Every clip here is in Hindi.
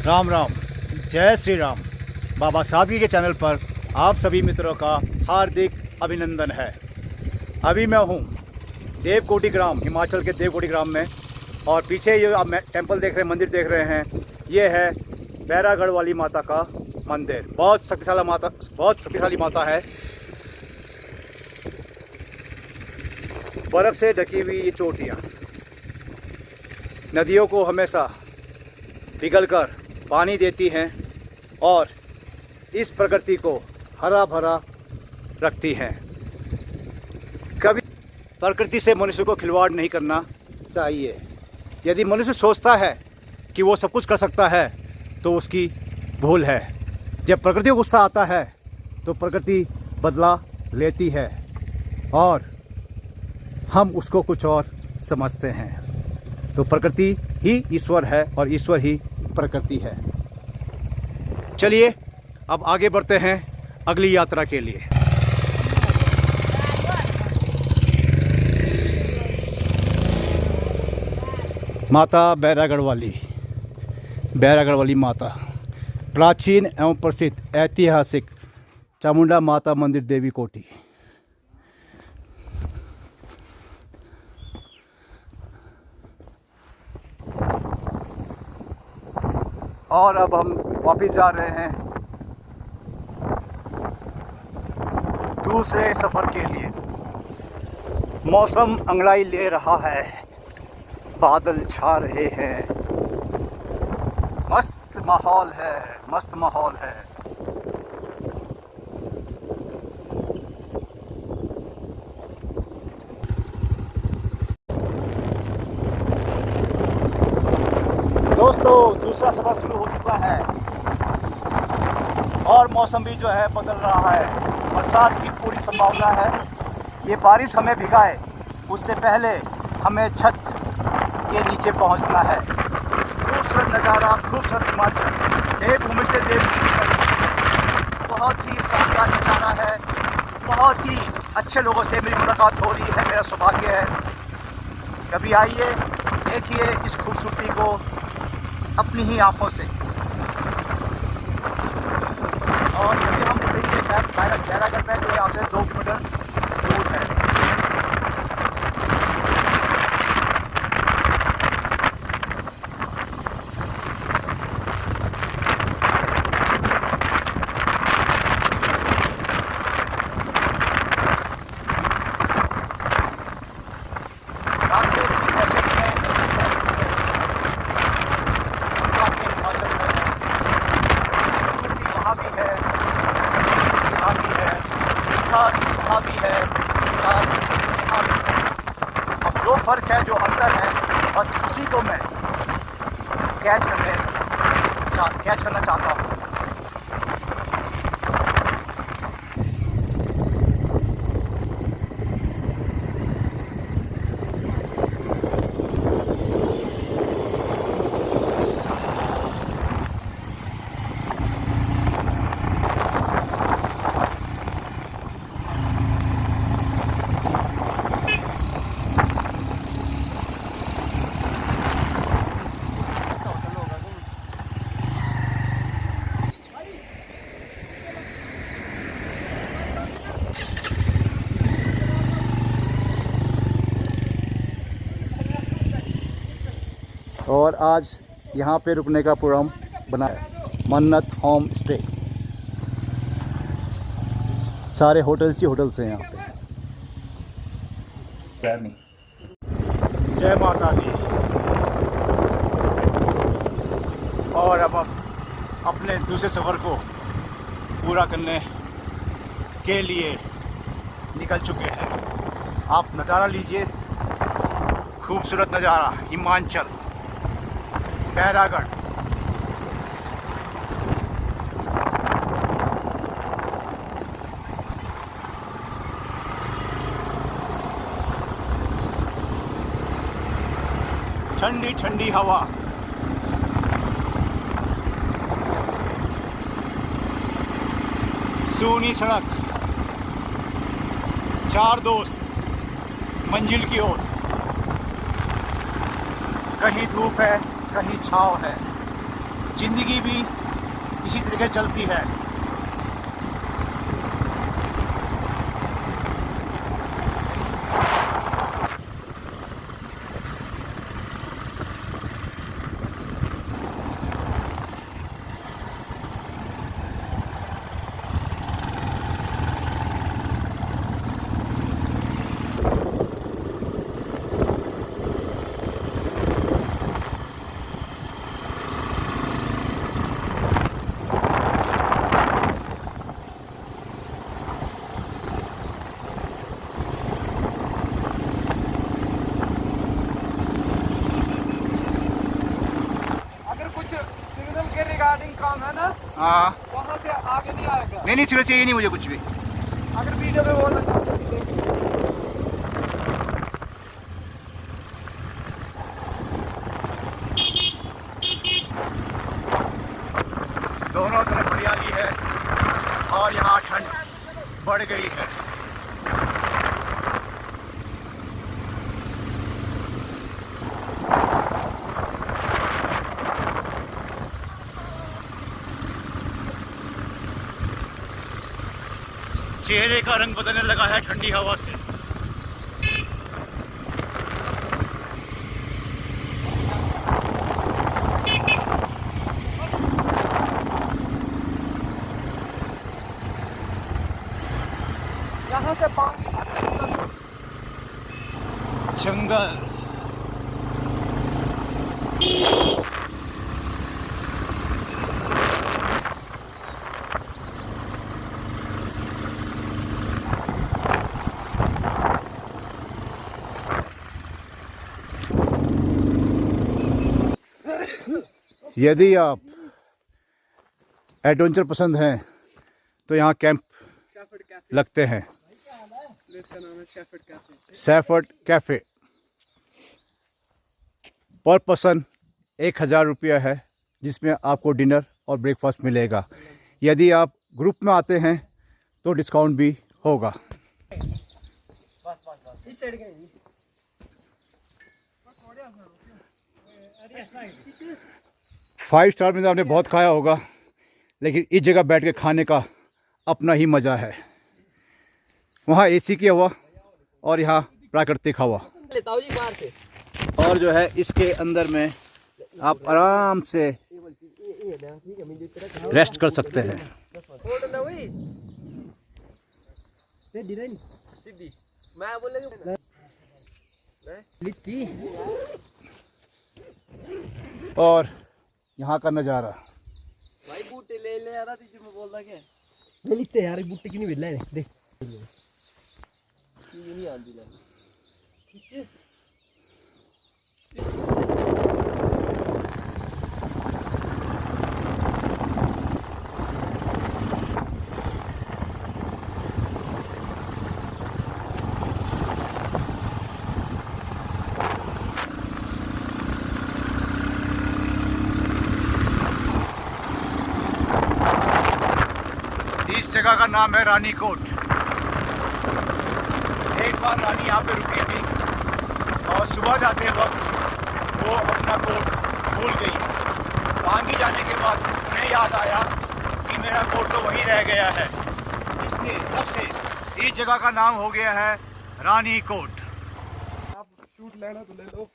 राम राम, जय श्री राम। बाबा सादगी के चैनल पर आप सभी मित्रों का हार्दिक अभिनंदन है। अभी मैं हूँ देवकोटि ग्राम, हिमाचल के देवकोटि ग्राम में, और पीछे ये आप टेंपल देख रहे हैं, मंदिर देख रहे हैं, ये है बैरागढ़ वाली माता का मंदिर। बहुत शक्तिशाली माता है। बर्फ़ से ढकी हुई ये चोटियाँ नदियों को हमेशा पिघलकर पानी देती हैं और इस प्रकृति को हरा भरा रखती हैं। कभी प्रकृति से मनुष्य को खिलवाड़ नहीं करना चाहिए। यदि मनुष्य सोचता है कि वो सब कुछ कर सकता है तो उसकी भूल है। जब प्रकृति को गुस्सा आता है तो प्रकृति बदला लेती है और हम उसको कुछ और समझते हैं। तो प्रकृति ही ईश्वर है और ईश्वर ही प्रकृति है। चलिए अब आगे बढ़ते हैं अगली यात्रा के लिए। माता बैरागढ़ वाली माता, प्राचीन एवं प्रसिद्ध ऐतिहासिक चामुंडा माता मंदिर देवीकोटि। और अब हम वापस जा रहे हैं दूसरे सफ़र के लिए। मौसम अंगड़ाई ले रहा है, बादल छा रहे हैं, मस्त माहौल है। दोस्तों, दूसरा सफ़र शुरू हो चुका है और मौसम भी जो है बदल रहा है। बरसात की पूरी संभावना है। ये बारिश हमें भिगाए उससे पहले हमें छत के नीचे पहुंचना है। खूबसूरत नज़ारा, खूबसूरत हिमाचल, देवभूमि से देवभूमि तक बहुत ही शानदार नज़ारा है। बहुत ही अच्छे लोगों से मेरी मुलाकात हो रही है, मेरा सौभाग्य है। कभी आइए, देखिए इस खूबसूरती को अपनी ही आँखों से। और अभी हम रुकेंगे शायद बैरागढ़ में, जो यहाँ से 2 किलोमीटर दूर है। रास्ते ठीक वैसे ही हैं, अब जो फ़र्क है, जो अंतर है, बस उसी को मैं कैच करना चाहता हूँ। और आज यहाँ पे रुकने का प्रोग्राम बनाया, मन्नत होम स्टे। सारे होटल्स हैं यहाँ पे। जय माता दी। और अब अपने दूसरे सफ़र को पूरा करने के लिए निकल चुके हैं। आप नज़ारा लीजिए, खूबसूरत नज़ारा, हिमाचल, बैरागढ़। ठंडी ठंडी हवा, सूनी सड़क, 4 दोस्त मंजिल की ओर। कहीं धूप है, कहीं छाँव है। जिंदगी भी इसी तरीके चलती है। रिगार्डिंग काम है ना, हाँ, वहाँ से आगे नहीं आएगा। नहीं सिर्फ चाहिए नहीं मुझे कुछ भी। अगर वीडियो में बोलना दोनों तरफ हरियाली है और यहाँ ठंड बढ़ गई है। चेहरे का रंग बदलने लगा है ठंडी हवा से। यहाँ से पानी जंगल, यदि आप एडवेंचर पसंद हैं तो यहाँ कैंप लगते हैं। इसका नाम है शेफर्ड कैफे। शेफर्ड कैफे पर पर्सन 1000 रुपया है, जिसमें आपको डिनर और ब्रेकफास्ट मिलेगा। यदि आप ग्रुप में आते हैं तो डिस्काउंट भी होगा। इस साइड गए 5 स्टार में तो आपने बहुत खाया होगा, लेकिन इस जगह बैठ के खाने का अपना ही मज़ा है। वहाँ एसी की हवा और यहाँ प्राकृतिक हवा। लेता हूँ जी बाहर से। और जो है इसके अंदर में आप आराम से रेस्ट कर सकते हैं। मैं बोलेगा और यहाँ का नज़ारा। भाई बूटे ले ले यार, तुझे मैं बोल रहा क्या ले लिखते यार, बूटे क्यों नहीं मिल रहा है देख ये नहीं आंदी लगी खींच। इस जगह का नाम है रानीकोट। एक बार रानी यहाँ पे रुकी थी और सुबह जाते वक्त वो अपना कोट भूल गई। आगे जाने के बाद उन्हें याद आया कि मेरा कोट तो वहीं रह गया है, इसलिए तब से इस जगह का नाम हो गया है रानीकोट। आप शूट लेना तो ले लो।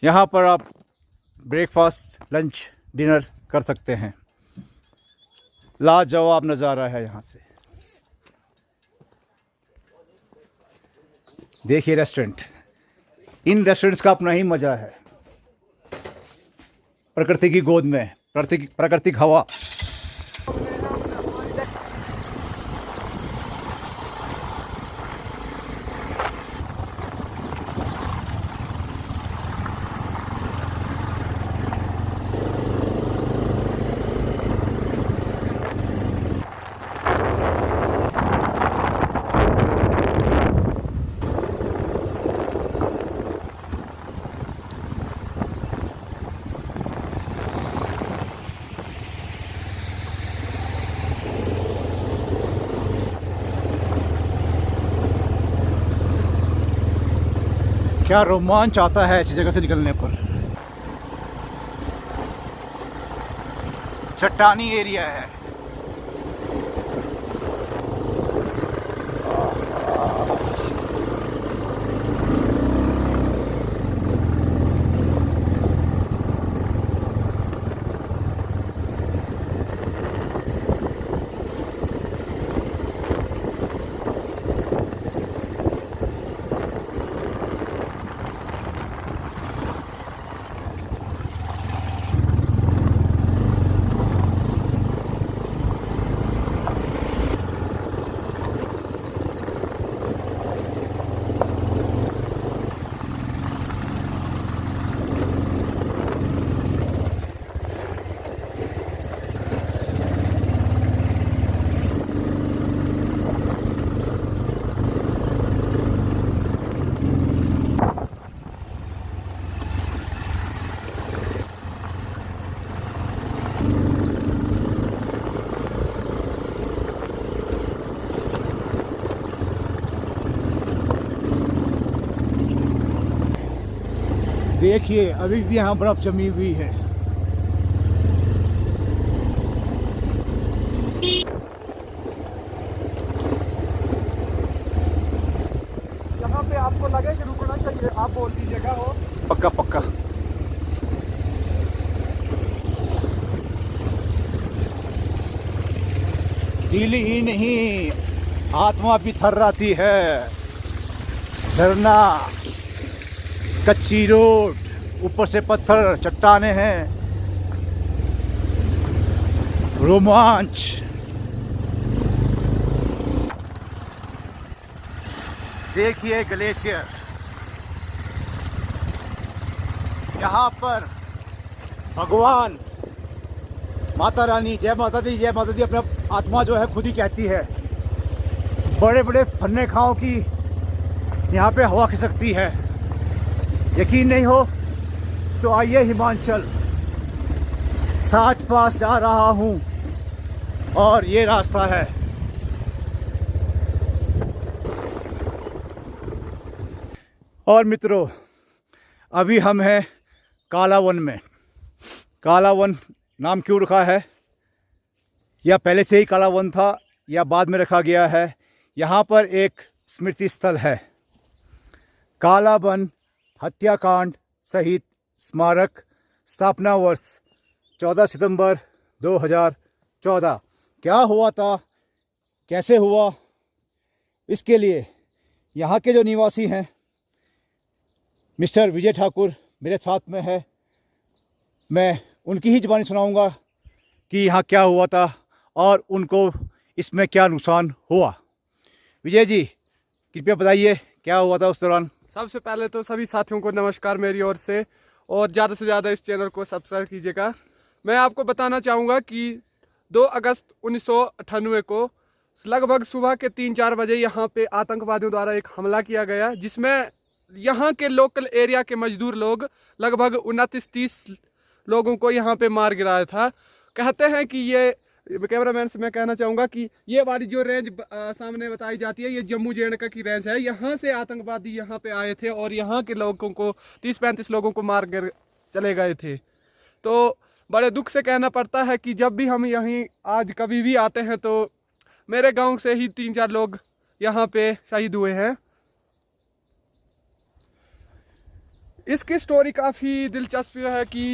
यहाँ पर आप ब्रेकफास्ट, लंच, डिनर कर सकते हैं। लाजवाब नज़ारा है यहाँ से। देखिए रेस्टोरेंट, इन रेस्टोरेंट्स का अपना ही मज़ा है। प्रकृति की गोद में प्राकृतिक हवा। क्या रोमांच आता है ऐसी जगह से निकलने पर। चट्टानी एरिया है। देखिए अभी भी यहाँ बर्फ जमी हुई है। यहाँ पे आपको लगे कि रुकना चाहिए, आप बोल दीजिएगा। हो पक्का पक्का। दिल ही नहीं आत्मा भी थर्राती है। झरना, कच्ची रोड, ऊपर से पत्थर, चट्टाने हैं, रोमांच। देखिए ग्लेशियर। यहाँ पर भगवान, माता रानी, जय माता दी, जय माता दी अपना आत्मा जो है खुद ही कहती है। बड़े बड़े फन्ने खाओं की यहाँ पे हवा खिसकती है। यकीन नहीं हो तो आइए हिमाचल। साच पास जा रहा हूँ और ये रास्ता है। और मित्रों अभी हम हैं कालावन में। कालावन नाम क्यों रखा है, या पहले से ही कालावन था या बाद में रखा गया है? यहाँ पर एक स्मृति स्थल है, कालावन हत्याकांड सहित स्मारक, स्थापना वर्ष 14 सितंबर 2014। क्या हुआ था, कैसे हुआ, इसके लिए यहाँ के जो निवासी हैं मिस्टर विजय ठाकुर मेरे साथ में है। मैं उनकी ही ज़बानी सुनाऊंगा कि यहाँ क्या हुआ था और उनको इसमें क्या नुकसान हुआ। विजय जी कृपया बताइए क्या हुआ था उस दौरान। सबसे पहले तो सभी साथियों को नमस्कार मेरी ओर से, और ज़्यादा से ज़्यादा इस चैनल को सब्सक्राइब कीजिएगा। मैं आपको बताना चाहूँगा कि 2 अगस्त 1998 को लगभग सुबह के 3-4 बजे यहाँ पे आतंकवादियों द्वारा एक हमला किया गया, जिसमें यहाँ के लोकल एरिया के मजदूर लोग लगभग 29-30 लोगों को यहाँ पे मार गिराया था। कहते हैं कि ये, कैमरामैन से मैं कहना चाहूँगा कि ये वाली जो रेंज सामने बताई जाती है, ये जम्मू जे की रेंज है। यहाँ से आतंकवादी यहाँ पे आए थे और यहाँ के लोगों को 30-35 लोगों को मार कर चले गए थे। तो बड़े दुख से कहना पड़ता है कि जब भी हम यहीं आज कभी भी आते हैं तो मेरे गांव से ही 3-4 लोग यहाँ पे शहीद हुए हैं। इसकी स्टोरी काफ़ी दिलचस्प है कि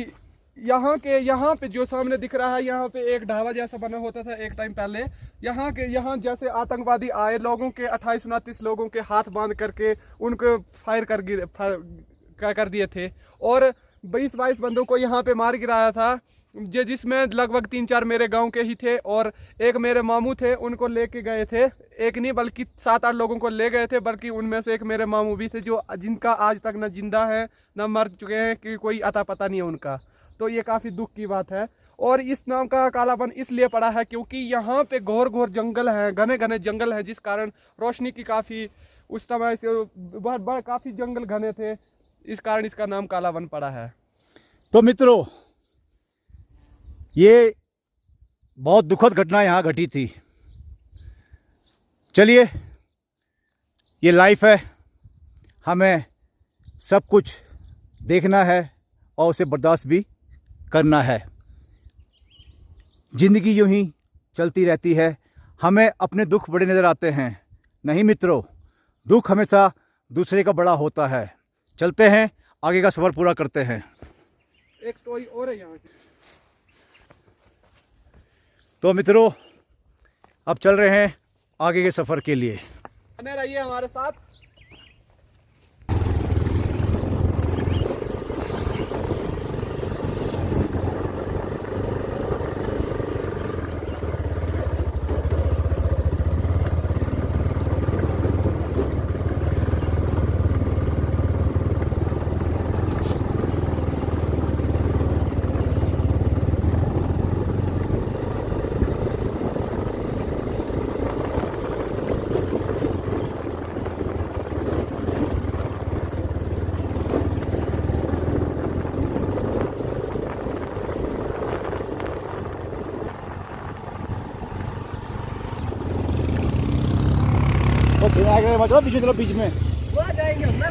यहाँ पे जो सामने दिख रहा है, यहाँ पे एक ढाबा जैसा बना होता था एक टाइम पहले। यहाँ जैसे आतंकवादी आए, लोगों के 28-29 लोगों के हाथ बांध करके उनको फायर कर दिए थे और 20-22 बंदों को यहाँ पे मार गिराया था, जिसमें लगभग 3-4 मेरे गांव के ही थे और एक मेरे मामू थे, उनको लेके गए थे। एक नहीं बल्कि 7-8 लोगों को ले गए थे, बल्कि उनमें से एक मेरे मामू भी थे जो जिनका आज तक न जिंदा है न मर चुके हैं, कि कोई अता पता नहीं है उनका। तो ये काफ़ी दुख की बात है। और इस नाम का कालावन इसलिए पड़ा है क्योंकि यहाँ पे घोर घोर जंगल है, घने घने जंगल है, जिस कारण रोशनी की काफ़ी उस समय से बहुत काफ़ी जंगल घने थे, इस कारण इसका नाम कालावन पड़ा है। तो मित्रों ये बहुत दुखद घटना यहाँ घटी थी। चलिए ये लाइफ है, हमें सब कुछ देखना है और उसे बर्दाश्त भी करना है। ज़िंदगी यूं ही चलती रहती है। हमें अपने दुख बड़े नज़र आते हैं। नहीं मित्रों, दुख हमेशा दूसरे का बड़ा होता है। चलते हैं, आगे का सफ़र पूरा करते हैं। एक स्टोरी और है यहाँ की। तो मित्रों, अब चल रहे हैं आगे के सफ़र के लिए। बने रहिए हमारे साथ। मतलब बीच में चलो, बीच में वहाँ जाएंगे हम ना।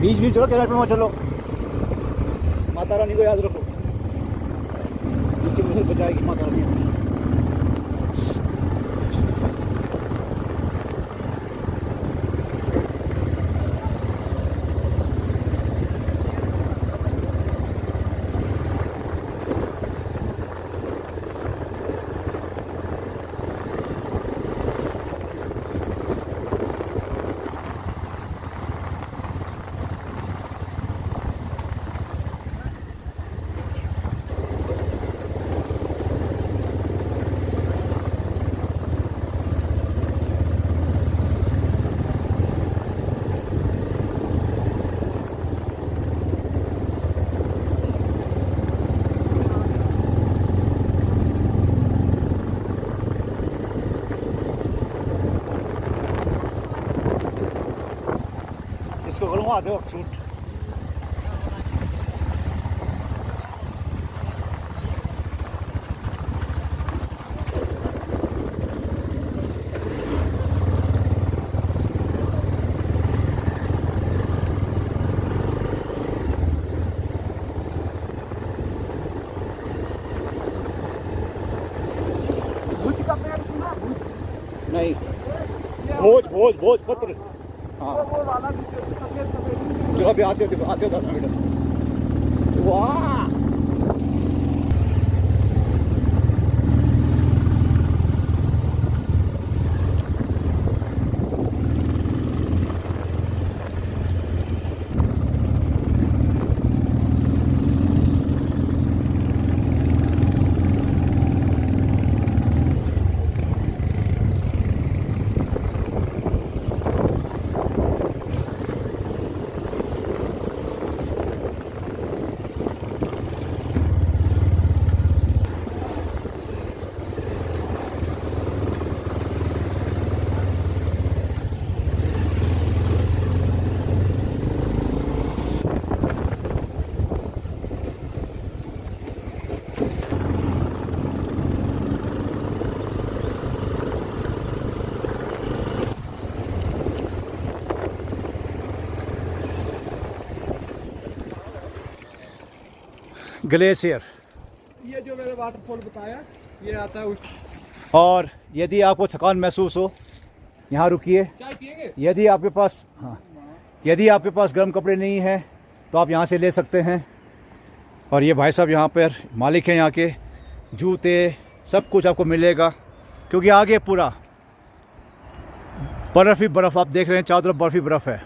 बीच में चलो, कैरेट में चलो। माता रानी को याद रखो, इसी मुझे बचाएगी माता रानी। इसको करूँगा आते वक्त शूट। भुज का पेड़ सुना? नहीं, भोज भोज भोज पत्र। हाँ, वो वाला सफेद सफेद। जो अभी आते होते बेटा। वाह, ग्लेशियर। ये जो मैंने वाटरफॉल बताया, ये आता है उस। और यदि आपको थकान महसूस हो, यहाँ रुकिए। चाय पिएंगे? यदि आपके पास गर्म कपड़े नहीं हैं तो आप यहाँ से ले सकते हैं। और ये भाई साहब यहाँ पर मालिक हैं, यहाँ के जूते सब कुछ आपको मिलेगा, क्योंकि आगे पूरा बर्फ़ ही बर्फ़। आप देख रहे हैं चारों तरफ बर्फ़ ही बर्फ़ है।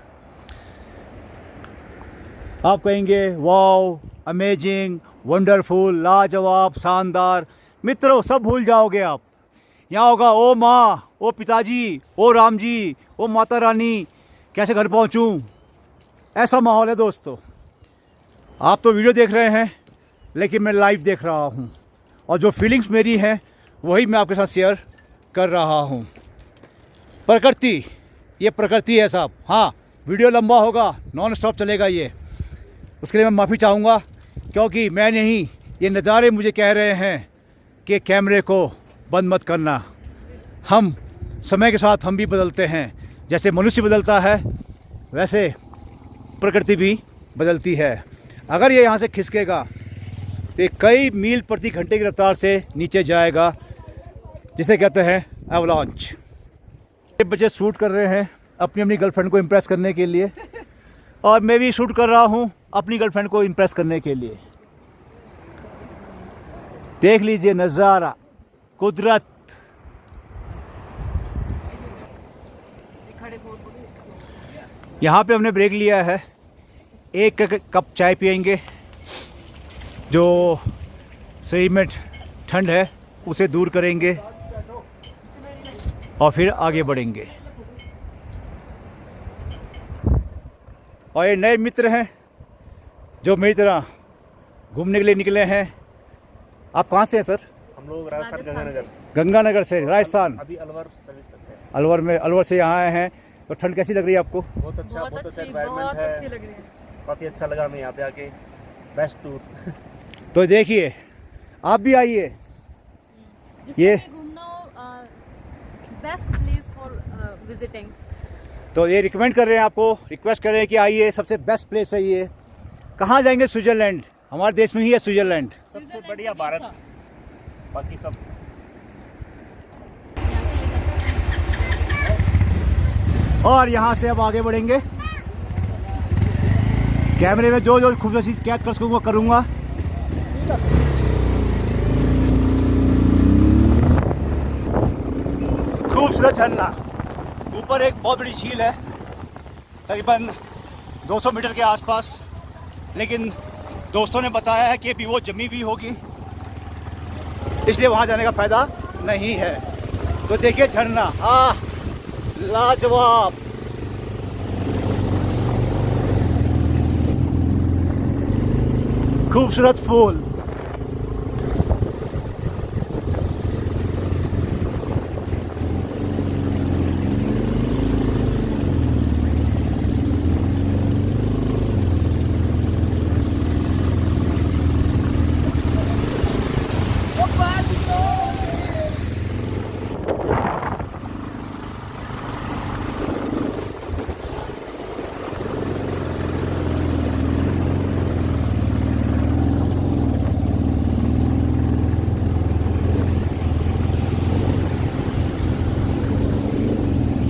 आप कहेंगे वाओ, अमेजिंग, वंडरफुल, लाजवाब, शानदार। मित्रों, सब भूल जाओगे आप। यहाँ होगा ओ माँ, ओ पिताजी, ओ राम जी, ओ माता रानी, कैसे घर पहुँचूँ, ऐसा माहौल है दोस्तों। आप तो वीडियो देख रहे हैं, लेकिन मैं लाइव देख रहा हूँ, और जो फीलिंग्स मेरी हैं वही मैं आपके साथ शेयर कर रहा हूँ। प्रकृति, ये प्रकृति है साहब। हाँ, वीडियो लंबा होगा, नॉन स्टॉप चलेगा ये, उसके लिए मैं माफ़ी चाहूँगा, क्योंकि मैं नहीं, ये नज़ारे मुझे कह रहे हैं कि कैमरे को बंद मत करना। हम समय के साथ हम भी बदलते हैं, जैसे मनुष्य बदलता है वैसे प्रकृति भी बदलती है। अगर ये यहाँ से खिसकेगा तो ये कई मील प्रति घंटे की रफ्तार से नीचे जाएगा, जिसे कहते हैं एवलांच। ये बच्चे शूट कर रहे हैं अपनी अपनी गर्लफ्रेंड को इम्प्रेस करने के लिए, और मैं भी शूट कर रहा हूँ अपनी गर्लफ्रेंड को इम्प्रेस करने के लिए। देख लीजिए नज़ारा, कुदरत। यहाँ पे हमने ब्रेक लिया है, एक कप चाय पियेंगे, जो शरीर में ठंड है उसे दूर करेंगे और फिर आगे बढ़ेंगे। और ये नए मित्र हैं जो मेरी तरह घूमने के लिए निकले हैं। आप कहाँ से हैं सर? हम लोग राजस्थान गंगानगर। गंगानगर से, राजस्थान। अभी अलवर सर्विस करते हैं। अलवर से यहाँ आए हैं। तो ठंड कैसी लग रही है आपको? बहुत अच्छा एनवायरनमेंट है, काफ़ी अच्छा लगा हमें यहाँ पे आके। Best tour. तो देखिए आप भी आइए। ये घूमना बेस्ट प्लेस फॉर विजिटिंग। तो ये रिकमेंड कर रहे हैं आपको, रिक्वेस्ट कर रहे हैं कि आइए, सबसे बेस्ट प्लेस है ये। कहाँ जाएंगे? स्विट्जरलैंड, हमारे देश में ही है स्विट्जरलैंड। सबसे बढ़िया भारत, बाकी सब। और यहाँ से अब आगे बढ़ेंगे। कैमरे में जो जो खूबसूरती कैद कर सकूँगा करूँगा। खूबसूरत झरना, ऊपर एक बहुत बड़ी झील है, तकरीबन 200 मीटर के आसपास, लेकिन दोस्तों ने बताया है कि अभी वो जमी भी होगी, इसलिए वहाँ जाने का फ़ायदा नहीं है। तो देखिए झरना, लाजवाब। खूबसूरत फूल।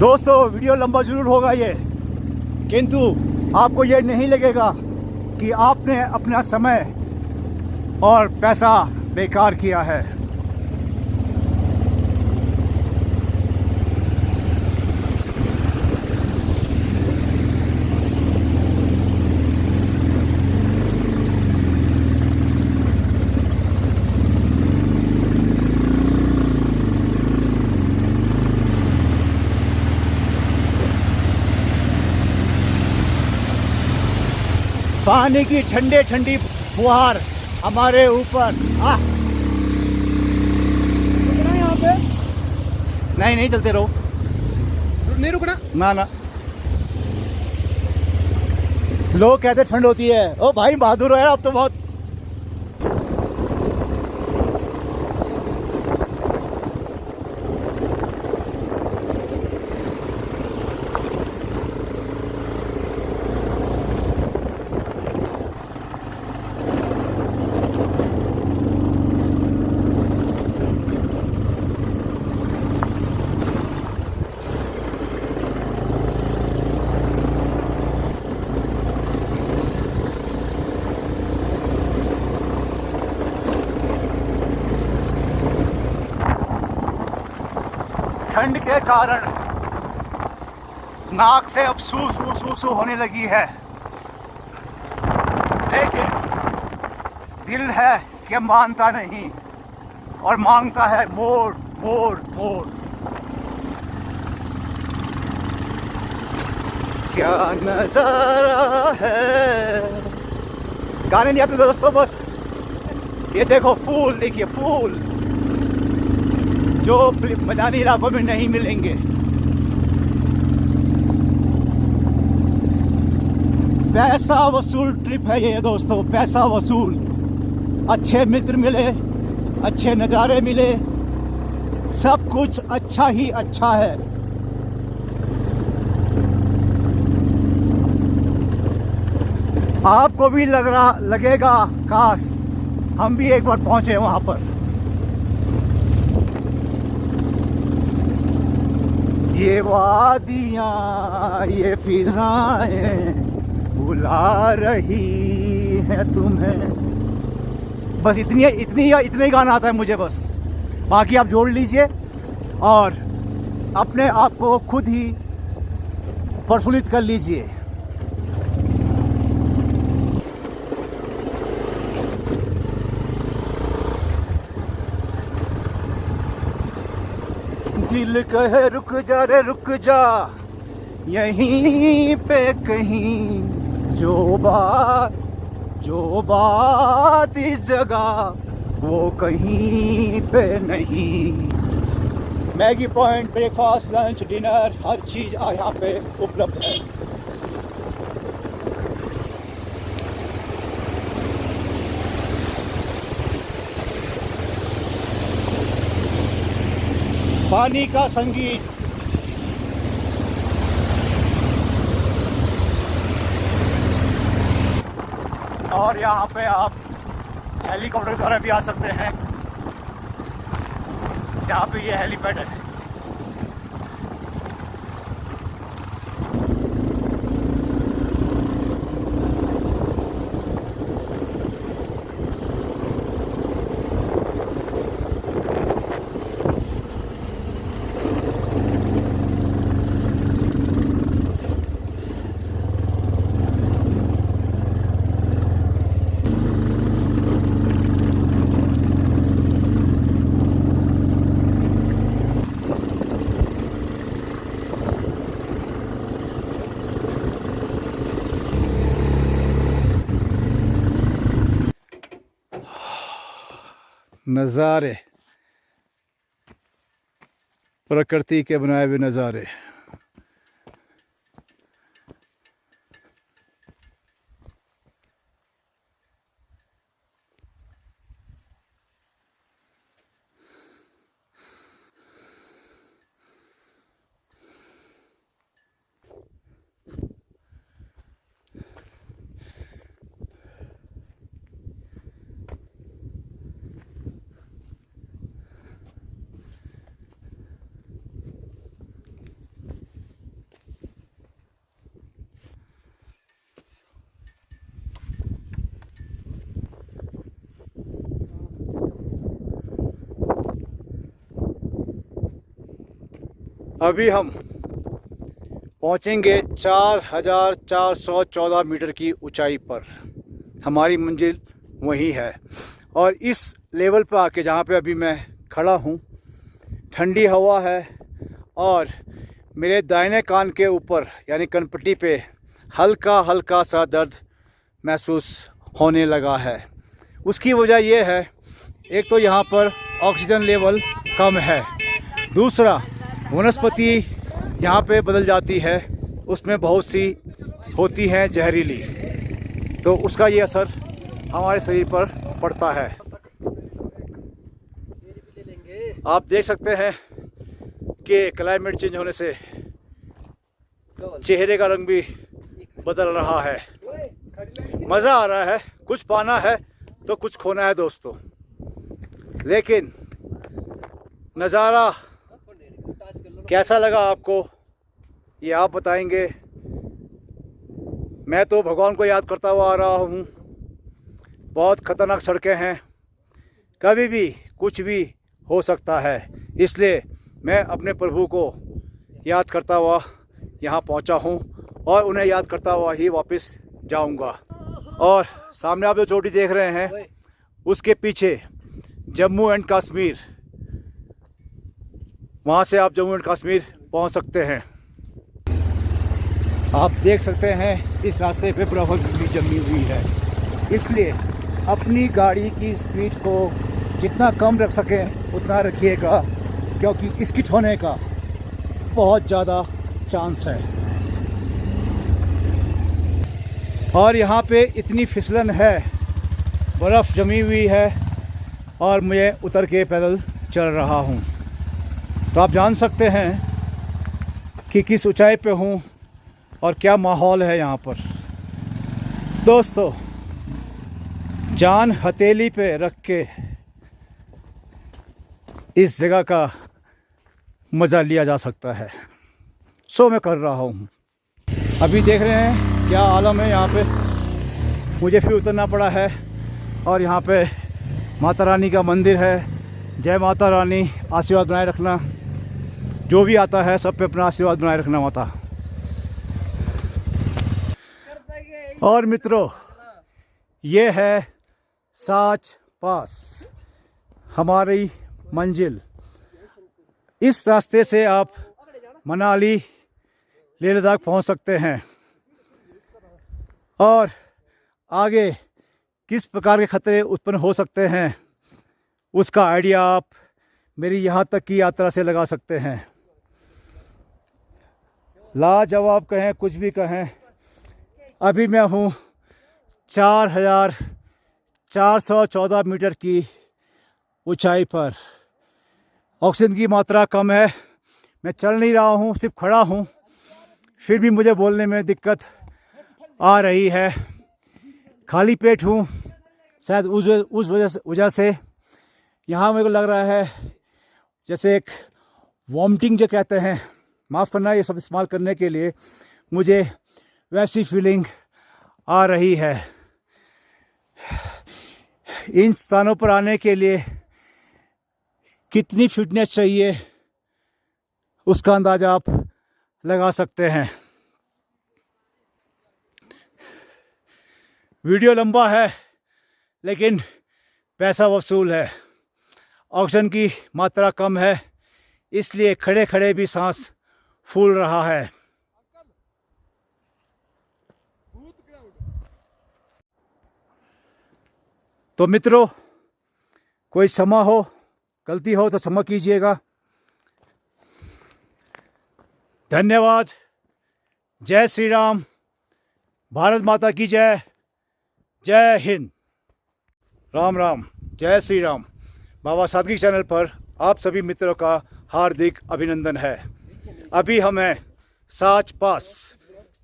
दोस्तों वीडियो लंबा जरूर होगा ये, किंतु आपको ये नहीं लगेगा कि आपने अपना समय और पैसा बेकार किया है। पानी की ठंडे ठंडी फुहार हमारे ऊपर। रुकना यहाँ पे? नहीं चलते रहो। नहीं रुकना? ना। लोग कहते ठंड होती है। ओ भाई बहादुर है अब तो बहुत। ठंड के कारण नाक से अब सू होने लगी है, लेकिन दिल है कि मानता नहीं और मांगता है मोर मोर मोर। क्या नजारा है। गाने नहीं आते दोस्तों, बस ये देखो फूल, देखिए फूल जो मैदानी इलाकों में नहीं मिलेंगे। पैसा वसूल ट्रिप है ये दोस्तों, पैसा वसूल। अच्छे मित्र मिले, अच्छे नज़ारे मिले, सब कुछ अच्छा ही अच्छा है। आपको भी लगेगा काश हम भी एक बार पहुंचे वहां पर। ये वादियाँ ये फिजाएं बुला रही हैं तुम्हें। बस इतने ही गाना आता है मुझे बस, बाकी आप जोड़ लीजिए और अपने आप को खुद ही प्रफुल्लित कर लीजिए। दिल कहे रुक जा रे रुक जा, यहीं पे कहीं जो बात इस जगह वो कहीं पे नहीं। Maggi point breakfast lunch dinner हर चीज़ यहाँ पे उपलब्ध है। पानी का संगीत, और यहाँ पे आप हेलीकॉप्टर द्वारा भी आ सकते हैं। यहाँ पे ये हेलीपैड है। नज़ारे, प्रकृति के बनाए हुए नज़ारे। अभी हम पहुंचेंगे 4414 मीटर की ऊंचाई पर। हमारी मंजिल वही है। और इस लेवल पर आके जहाँ पे अभी मैं खड़ा हूँ, ठंडी हवा है और मेरे दाहिने कान के ऊपर यानी कनपट्टी पे हल्का हल्का सा दर्द महसूस होने लगा है। उसकी वजह यह है, एक तो यहाँ पर ऑक्सीजन लेवल कम है, दूसरा वनस्पति यहाँ पे बदल जाती है, उसमें बहुत सी होती हैं जहरीली, तो उसका ये असर हमारे शरीर पर पड़ता है। आप देख सकते हैं कि क्लाइमेट चेंज होने से चेहरे का रंग भी बदल रहा है। मज़ा आ रहा है, कुछ पाना है तो कुछ खोना है दोस्तों, लेकिन नज़ारा कैसा लगा आपको ये आप बताएंगे। मैं तो भगवान को याद करता हुआ आ रहा हूँ। बहुत ख़तरनाक सड़कें हैं, कभी भी कुछ भी हो सकता है, इसलिए मैं अपने प्रभु को याद करता हुआ यहाँ पहुँचा हूँ और उन्हें याद करता हुआ ही वापस जाऊँगा। और सामने आप जो चोटी देख रहे हैं उसके पीछे जम्मू एंड कश्मीर, वहाँ से आप जम्मू एंड कश्मीर पहुँच सकते हैं। आप देख सकते हैं इस रास्ते पे बर्फ़ भी जमी हुई है, इसलिए अपनी गाड़ी की स्पीड को जितना कम रख सकें उतना रखिएगा, क्योंकि स्किड होने का बहुत ज़्यादा चांस है। और यहाँ पे इतनी फिसलन है, बर्फ़ जमी हुई है और मैं उतर के पैदल चल रहा हूँ, तो आप जान सकते हैं कि किस ऊंचाई पे हूँ और क्या माहौल है यहाँ पर। दोस्तों, जान हथेली पे रख के इस जगह का मज़ा लिया जा सकता है। सो मैं कर रहा हूँ। अभी देख रहे हैं क्या आलम है यहाँ पे। मुझे फिर उतरना पड़ा है और यहाँ पे माता रानी का मंदिर है। जय माता रानी, आशीर्वाद बनाए रखना। जो भी आता है सब पे अपना आशीर्वाद बनाए रखना माता। और मित्रों, ये है साच पास, हमारी मंजिल। इस रास्ते से आप मनाली, लेह लद्दाख पहुँच सकते हैं। और आगे किस प्रकार के खतरे उत्पन्न हो सकते हैं उसका आइडिया आप मेरी यहाँ तक की यात्रा से लगा सकते हैं। लाजवाब कहें, कुछ भी कहें, अभी मैं हूँ 4,414 मीटर की ऊंचाई पर। ऑक्सीजन की मात्रा कम है, मैं चल नहीं रहा हूँ, सिर्फ खड़ा हूँ, फिर भी मुझे बोलने में दिक्कत आ रही है। खाली पेट हूँ, शायद उस वजह से यहाँ मेरे को लग रहा है जैसे एक वॉमिटिंग जो कहते हैं, माफ़ करना ये सब इस्तेमाल करने के लिए, मुझे वैसी फीलिंग आ रही है। इन स्थानों पर आने के लिए कितनी फिटनेस चाहिए उसका अंदाज़ा आप लगा सकते हैं। वीडियो लंबा है लेकिन पैसा वसूल है। ऑक्सीजन की मात्रा कम है, इसलिए खड़े खड़े भी सांस फूल रहा है। तो मित्रों, कोई क्षमा हो, गलती हो तो क्षमा कीजिएगा। धन्यवाद। जय श्री राम। भारत माता की जय। जय हिंद। राम राम। जय श्री राम। बाबा सादगी चैनल पर आप सभी मित्रों का हार्दिक अभिनंदन है। अभी हम हैं साच पास,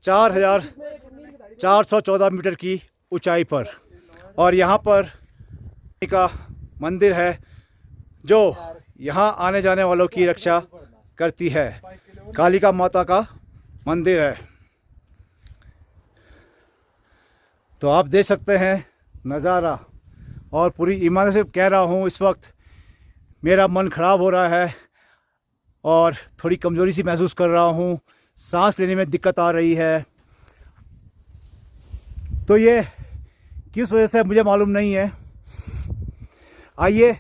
4,414 मीटर की ऊंचाई पर, और यहाँ पर का मंदिर है जो यहाँ आने जाने वालों की रक्षा करती है। कालिका माता का मंदिर है। तो आप देख सकते हैं नज़ारा, और पूरी ईमानदारी से कह रहा हूँ, इस वक्त मेरा मन ख़राब हो रहा है और थोड़ी कमज़ोरी सी महसूस कर रहा हूँ, सांस लेने में दिक्कत आ रही है। तो ये किस वजह से मुझे मालूम नहीं है। आइए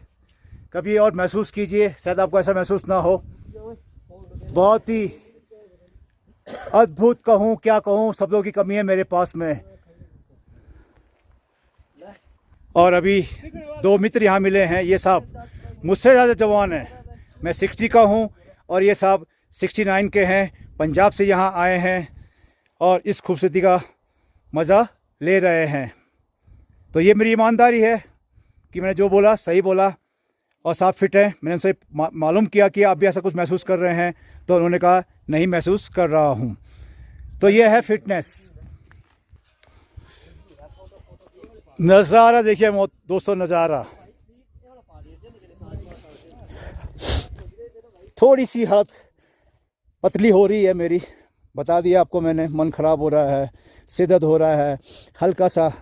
कभी और महसूस कीजिए, शायद आपको ऐसा महसूस ना हो। बहुत ही अद्भुत कहूँ, क्या कहूँ, शब्दों की कमी है मेरे पास में। और अभी 2 मित्र यहाँ मिले हैं, ये साहब मुझसे ज़्यादा जवान हैं। मैं 60 का हूँ और ये साहब 69 के हैं, पंजाब से यहाँ आए हैं और इस खूबसूरती का मज़ा ले रहे हैं। तो ये मेरी ईमानदारी है कि मैंने जो बोला सही बोला, और साफ फिट है। मैंने उनसे मालूम किया कि आप भी ऐसा कुछ महसूस कर रहे हैं, तो उन्होंने कहा नहीं महसूस कर रहा हूँ। तो ये है फिटनेस। नज़ारा देखिए दोस्तों, नज़ारा। थोड़ी सी हालत पतली हो रही है मेरी, बता दिया आपको मैंने। मन ख़राब हो रहा है, सिर दर्द हो रहा है, हल्का सा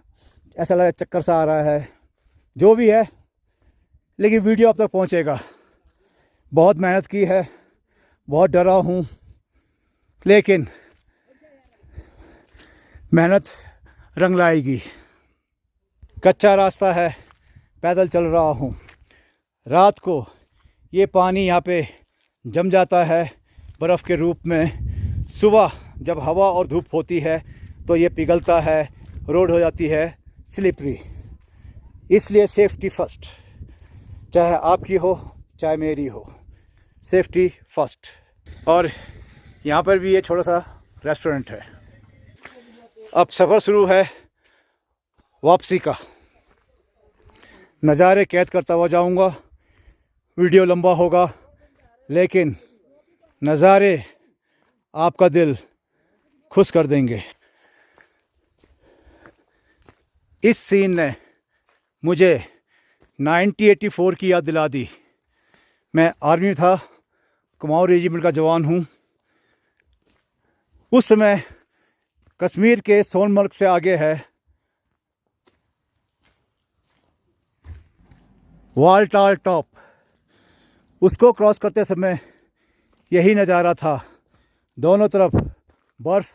ऐसा लग रहा है चक्कर सा आ रहा है, जो भी है, लेकिन वीडियो आप तक पहुंचेगा। बहुत मेहनत की है, बहुत डरा हूं, लेकिन मेहनत रंग लाएगी। कच्चा रास्ता है, पैदल चल रहा हूं। रात को ये पानी यहाँ पे जम जाता है बर्फ़ के रूप में। सुबह जब हवा और धूप होती है तो ये पिघलता है, रोड हो जाती है स्लिपरी। इसलिए सेफ्टी फर्स्ट, चाहे आपकी हो चाहे मेरी हो, सेफ्टी फर्स्ट। और यहाँ पर भी ये छोटा सा रेस्टोरेंट है। अब सफ़र शुरू है वापसी का। नज़ारे कैद करता हुआ जाऊँगा, वीडियो लंबा होगा, लेकिन नज़ारे आपका दिल खुश कर देंगे। इस सीन ने मुझे 1984 की याद दिला दी। मैं आर्मी में था, कुमाऊं रेजिमेंट का जवान हूँ। उस समय कश्मीर के सोनमर्ग से आगे है वालटाल टॉप। उसको क्रॉस करते समय यही नज़ारा था, दोनों तरफ बर्फ़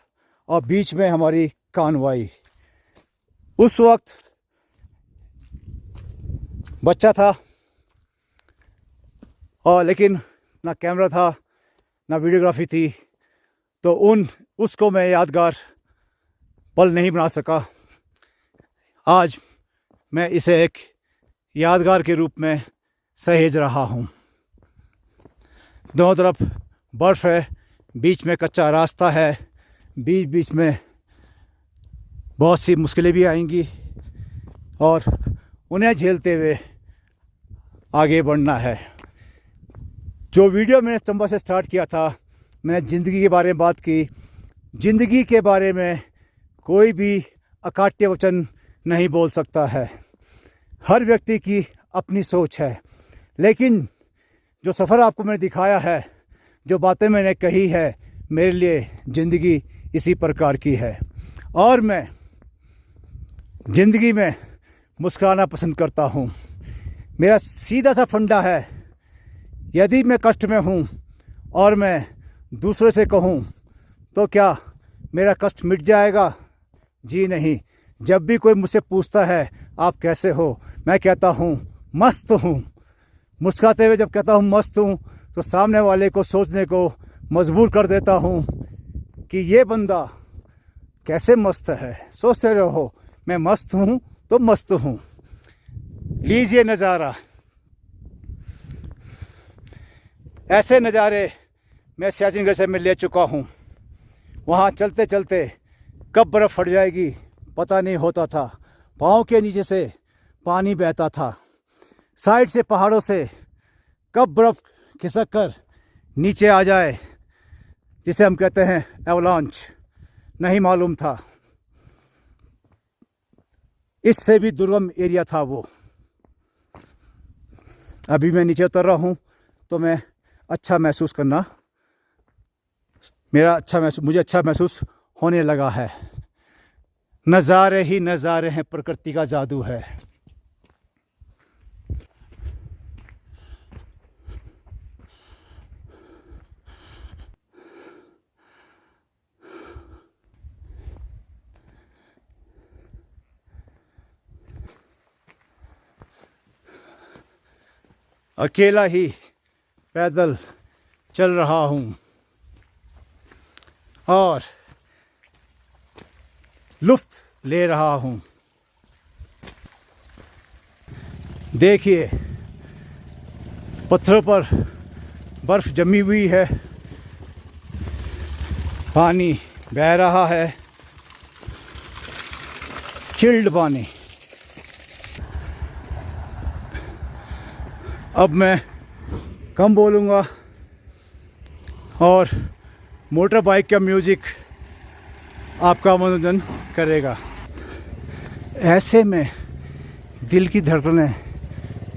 और बीच में हमारी कानवाई। उस वक्त बच्चा था और लेकिन ना कैमरा था ना वीडियोग्राफी थी, तो उसको मैं यादगार पल नहीं बना सका। आज मैं इसे एक यादगार के रूप में सहेज रहा हूँ। दोनों तरफ बर्फ़ है, बीच में कच्चा रास्ता है, बीच बीच में बहुत सी मुश्किलें भी आएंगी और उन्हें झेलते हुए आगे बढ़ना है। जो वीडियो मैंने सितंबर से स्टार्ट किया था, मैंने ज़िंदगी के बारे में बात की। ज़िंदगी के बारे में कोई भी अकाट्य वचन नहीं बोल सकता है। हर व्यक्ति की अपनी सोच है, लेकिन जो सफ़र आपको मैंने दिखाया है, जो बातें मैंने कही है, मेरे लिए ज़िंदगी इसी प्रकार की है। और मैं ज़िंदगी में मुस्कुराना पसंद करता हूँ। मेरा सीधा सा फंडा है, यदि मैं कष्ट में हूँ और मैं दूसरे से कहूँ तो क्या मेरा कष्ट मिट जाएगा? जी नहीं। जब भी कोई मुझसे पूछता है आप कैसे हो, मैं कहता हूँ मस्त हूँ। मुस्कुराते हुए जब कहता हूँ मस्त हूँ, तो सामने वाले को सोचने को मजबूर कर देता हूँ कि ये बंदा कैसे मस्त है। सोचते रहो मैं मस्त हूँ तो मस्त हूँ। लीजिए नज़ारा। ऐसे नज़ारे मैं सियाचिन से मैं ले चुका हूँ। वहाँ चलते चलते कब बर्फ़ फट जाएगी पता नहीं होता था। पाँव के नीचे से पानी बहता था। साइड से पहाड़ों से कब बर्फ़ खिसक कर नीचे आ जाए, जिसे हम कहते हैं एवलांच, नहीं मालूम था। इससे भी दुर्गम एरिया था वो। अभी मैं नीचे उतर रहा हूँ तो मैं अच्छा महसूस करना, मुझे अच्छा महसूस होने लगा है। नज़ारे ही नज़ारे हैं, प्रकृति का जादू है। अकेला ही पैदल चल रहा हूँ और लुत्फ़ ले रहा हूँ। देखिए पत्थरों पर बर्फ़ जमी हुई है, पानी बह रहा है, चिल्ड पानी। अब मैं कम बोलूँगा और मोटर बाइक का म्यूज़िक आपका मनोरंजन करेगा। ऐसे में दिल की धड़कनें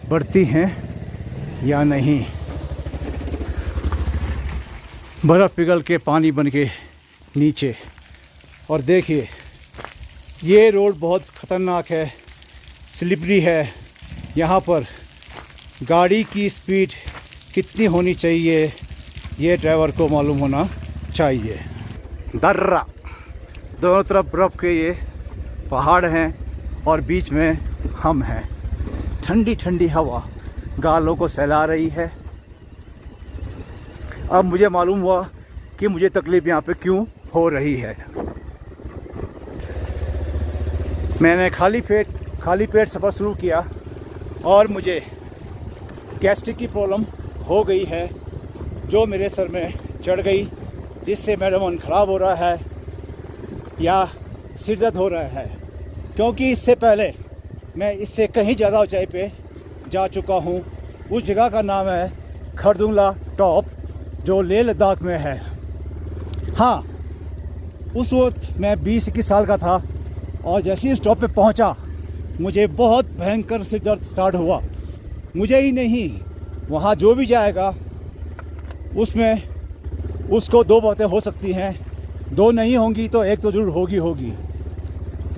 बढ़ती हैं या नहीं। बर्फ़ पिघल के पानी बन के नीचे। और देखिए ये रोड बहुत ख़तरनाक है, स्लिपरी है। यहाँ पर गाड़ी की स्पीड कितनी होनी चाहिए ये ड्राइवर को मालूम होना चाहिए। दर्रा, दोनों तरफ बर्फ़ के ये पहाड़ हैं और बीच में हम हैं। ठंडी ठंडी हवा गालों को सहला रही है। अब मुझे मालूम हुआ कि मुझे तकलीफ़ यहाँ पे क्यों हो रही है। मैंने खाली पेट सफ़र शुरू किया और मुझे गैस्ट्रिक की प्रॉब्लम हो गई है, जो मेरे सर में चढ़ गई, जिससे मेरा मन ख़राब हो रहा है या सिर दर्द हो रहा है। क्योंकि इससे पहले मैं इससे कहीं ज़्यादा ऊंचाई पे जा चुका हूँ। उस जगह का नाम है खरदुंगला टॉप, जो लेह लद्दाख में है। हाँ, उस वक्त मैं 20-21 साल का था और जैसे ही उस टॉप पे पहुँचा मुझे बहुत भयंकर से दर्द स्टार्ट हुआ। मुझे ही नहीं, वहाँ जो भी जाएगा उसमें उसको दो बातें हो सकती हैं, दो नहीं होंगी तो एक तो ज़रूर होगी।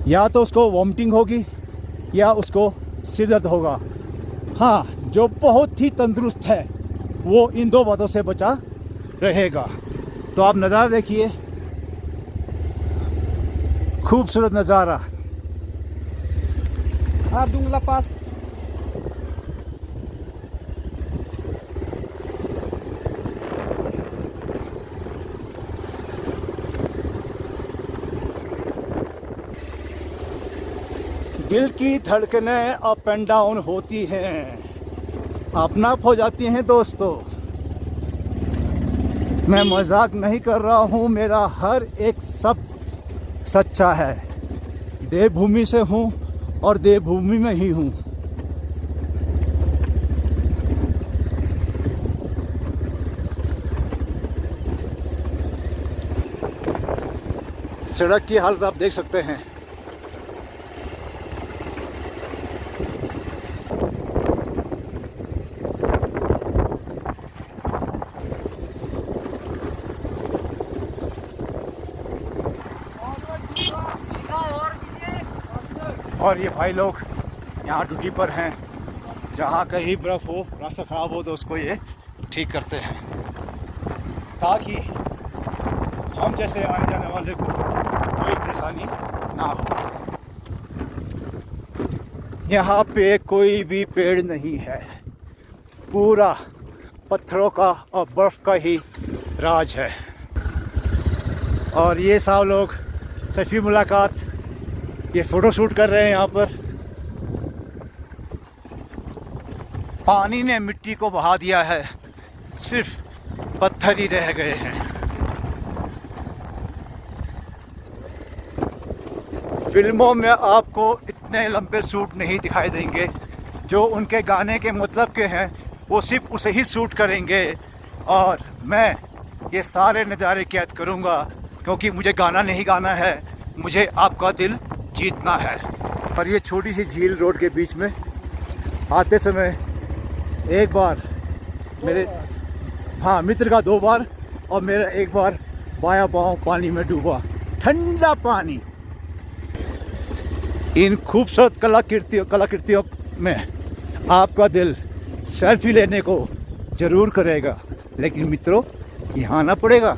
या तो उसको वॉमिटिंग होगी या उसको सिर दर्द होगा। हाँ, जो बहुत ही तंदुरुस्त है वो इन दो बातों से बचा रहेगा। तो आप नज़ारा देखिए, खूबसूरत नज़ारा। Ardung Lapas. दिल की धड़कनें अप एंड डाउन होती हैं, अपना हो जाती हैं दोस्तों। मैं मजाक नहीं कर रहा हूँ, मेरा हर एक शब्द सच्चा है। देवभूमि से हूँ और देवभूमि में ही हूँ। सड़क की हालत आप देख सकते हैं। और ये भाई लोग यहाँ ड्यूटी पर हैं, जहाँ कहीं बर्फ़ हो, रास्ता ख़राब हो तो उसको ये ठीक करते हैं, ताकि हम जैसे आने जाने वाले को कोई परेशानी ना हो। यहाँ पे कोई भी पेड़ नहीं है, पूरा पत्थरों का और बर्फ़ का ही राज है। और ये सब लोग सफ़ी मुलाकात, ये फ़ोटो शूट कर रहे हैं यहाँ पर। पानी ने मिट्टी को बहा दिया है, सिर्फ पत्थर ही रह गए हैं। फिल्मों में आपको इतने लंबे शूट नहीं दिखाई देंगे, जो उनके गाने के मतलब के हैं वो सिर्फ उसे ही शूट करेंगे। और मैं ये सारे नज़ारे कैद करूँगा, क्योंकि मुझे गाना नहीं गाना है, मुझे आपका दिल जीतना है। और ये छोटी सी झील रोड के बीच में आते समय एक बार मेरे मित्र का 2 बार और मेरा 1 बार बायां पाँव पानी में डूबा। ठंडा पानी। इन खूबसूरत कलाकृतियों में आपका दिल सेल्फी लेने को ज़रूर करेगा, लेकिन मित्रों यहाँ आना पड़ेगा।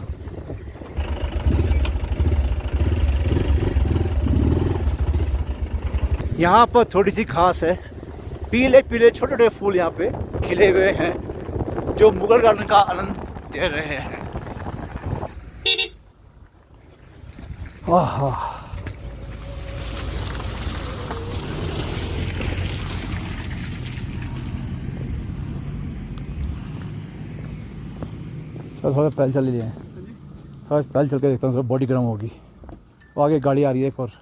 यहाँ पर थोड़ी सी घास है, पीले पीले छोटे छोटे फूल यहाँ पे खिले हुए हैं, जो मुगल गार्डन का आनंद दे रहे हैं। आहा, सर थोड़ा पैदल चल लिए, थोड़ा पैदल चल के देखता हूँ, बॉडी गर्म होगी। वो आगे गाड़ी आ रही है एक और।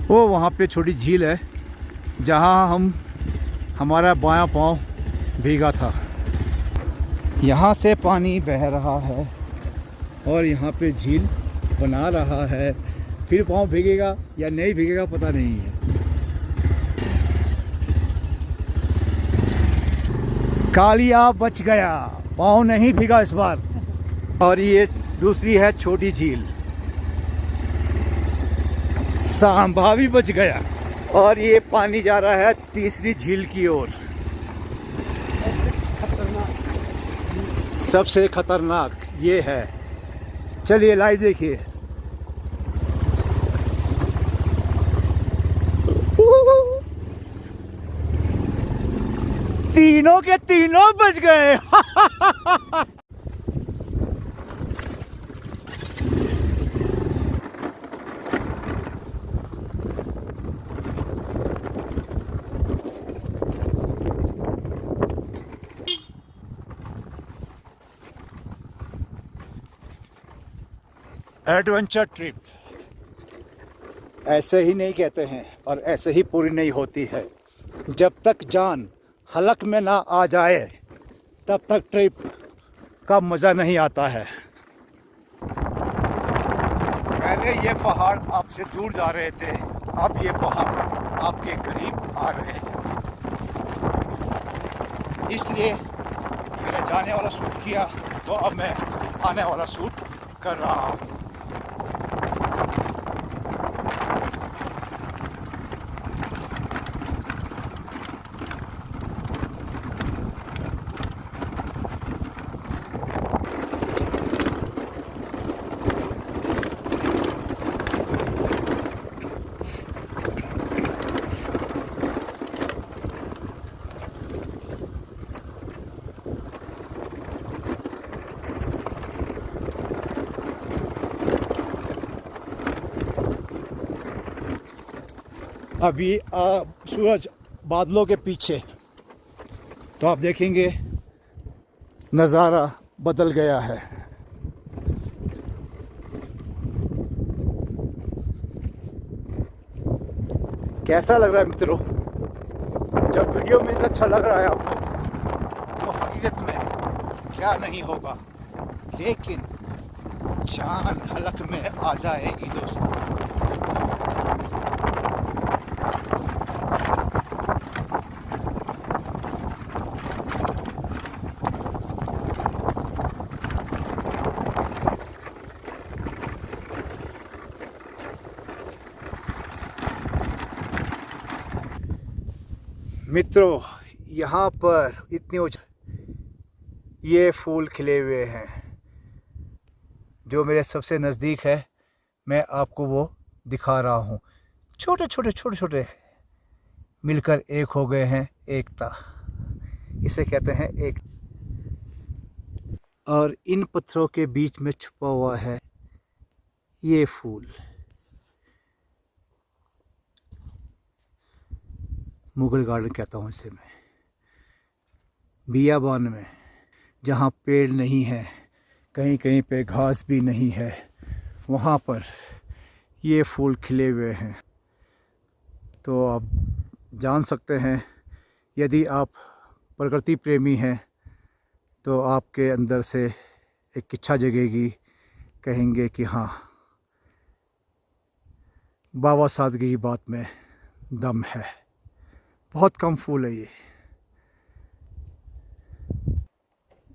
वो वहाँ पे छोटी झील है जहाँ हमारा बायां पाँव भीगा था। यहाँ से पानी बह रहा है और यहाँ पे झील बना रहा है। फिर पाँव भीगेगा या नहीं भीगेगा पता नहीं है। कालिया बच गया, पाँव नहीं भीगा इस बार। और ये दूसरी है छोटी झील, सांभा भी बच गया। और ये पानी जा रहा है तीसरी झील की ओर, सबसे खतरनाक ये है। चलिए लाइव देखिए। तीनों के तीनों बच गए। एडवेंचर ट्रिप ऐसे ही नहीं कहते हैं और ऐसे ही पूरी नहीं होती है। जब तक जान हलक में ना आ जाए तब तक ट्रिप का मज़ा नहीं आता है। पहले ये पहाड़ आपसे दूर जा रहे थे, अब ये पहाड़ आपके करीब आ रहे हैं। इसलिए मैंने जाने वाला शूट किया तो अब मैं आने वाला शूट कर रहा हूँ। अभी सूरज बादलों के पीछे, तो आप देखेंगे नज़ारा बदल गया है। कैसा लग रहा है मित्रों? जब वीडियो में अच्छा लग रहा है आपको तो हकीकत में क्या नहीं होगा, लेकिन जान हलक में आ जाएगी दोस्तों। मित्रों, यहाँ पर इतनी ऊंचाई, ये फूल खिले हुए हैं। जो मेरे सबसे नज़दीक है मैं आपको वो दिखा रहा हूँ। छोटे छोटे मिलकर एक हो गए हैं, एकता इसे कहते हैं एक। और इन पत्थरों के बीच में छुपा हुआ है ये फूल। मुगल गार्डन कहता हूँ इसे मैं। बियाबान में जहाँ पेड़ नहीं है, कहीं कहीं पे घास भी नहीं है, वहाँ पर ये फूल खिले हुए हैं। तो आप जान सकते हैं, यदि आप प्रकृति प्रेमी हैं तो आपके अंदर से एक इच्छा जगेगी, कहेंगे कि हाँ, बाबा सादगी की बात में दम है। बहुत कम फूल है ये।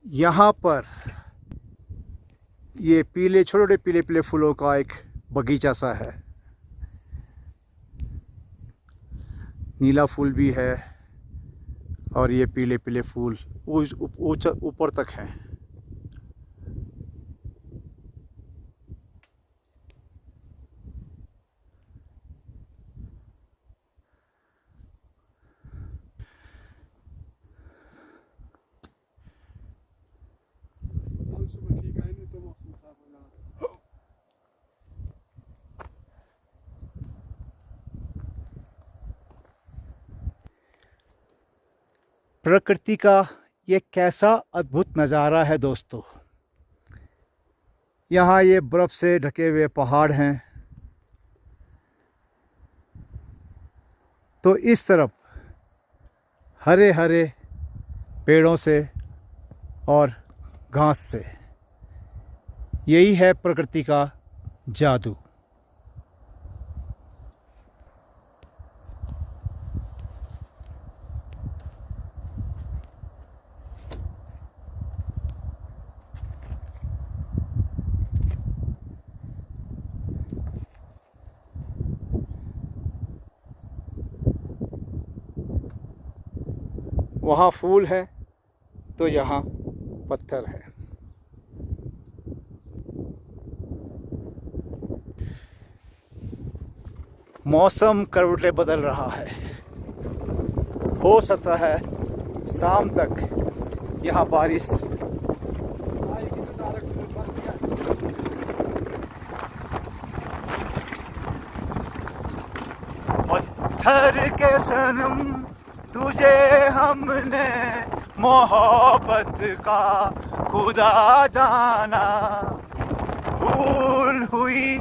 यहाँ पर ये पीले छोटे पीले फूलों का एक बगीचा सा है। नीला फूल भी है और ये पीले फूल ऊंचा ऊपर तक हैं। प्रकृति का ये कैसा अद्भुत नज़ारा है दोस्तों। यहाँ ये बर्फ़ से ढके हुए पहाड़ हैं, तो इस तरफ हरे हरे पेड़ों से और घास से। यही है प्रकृति का जादू। वहाँ फूल है तो यहाँ पत्थर है। मौसम करवटें बदल रहा है। हो सकता है शाम तक यहाँ बारिश। पत्थर के सनम तुझे हमने मोहब्बत का खुदा जाना, भूल हुई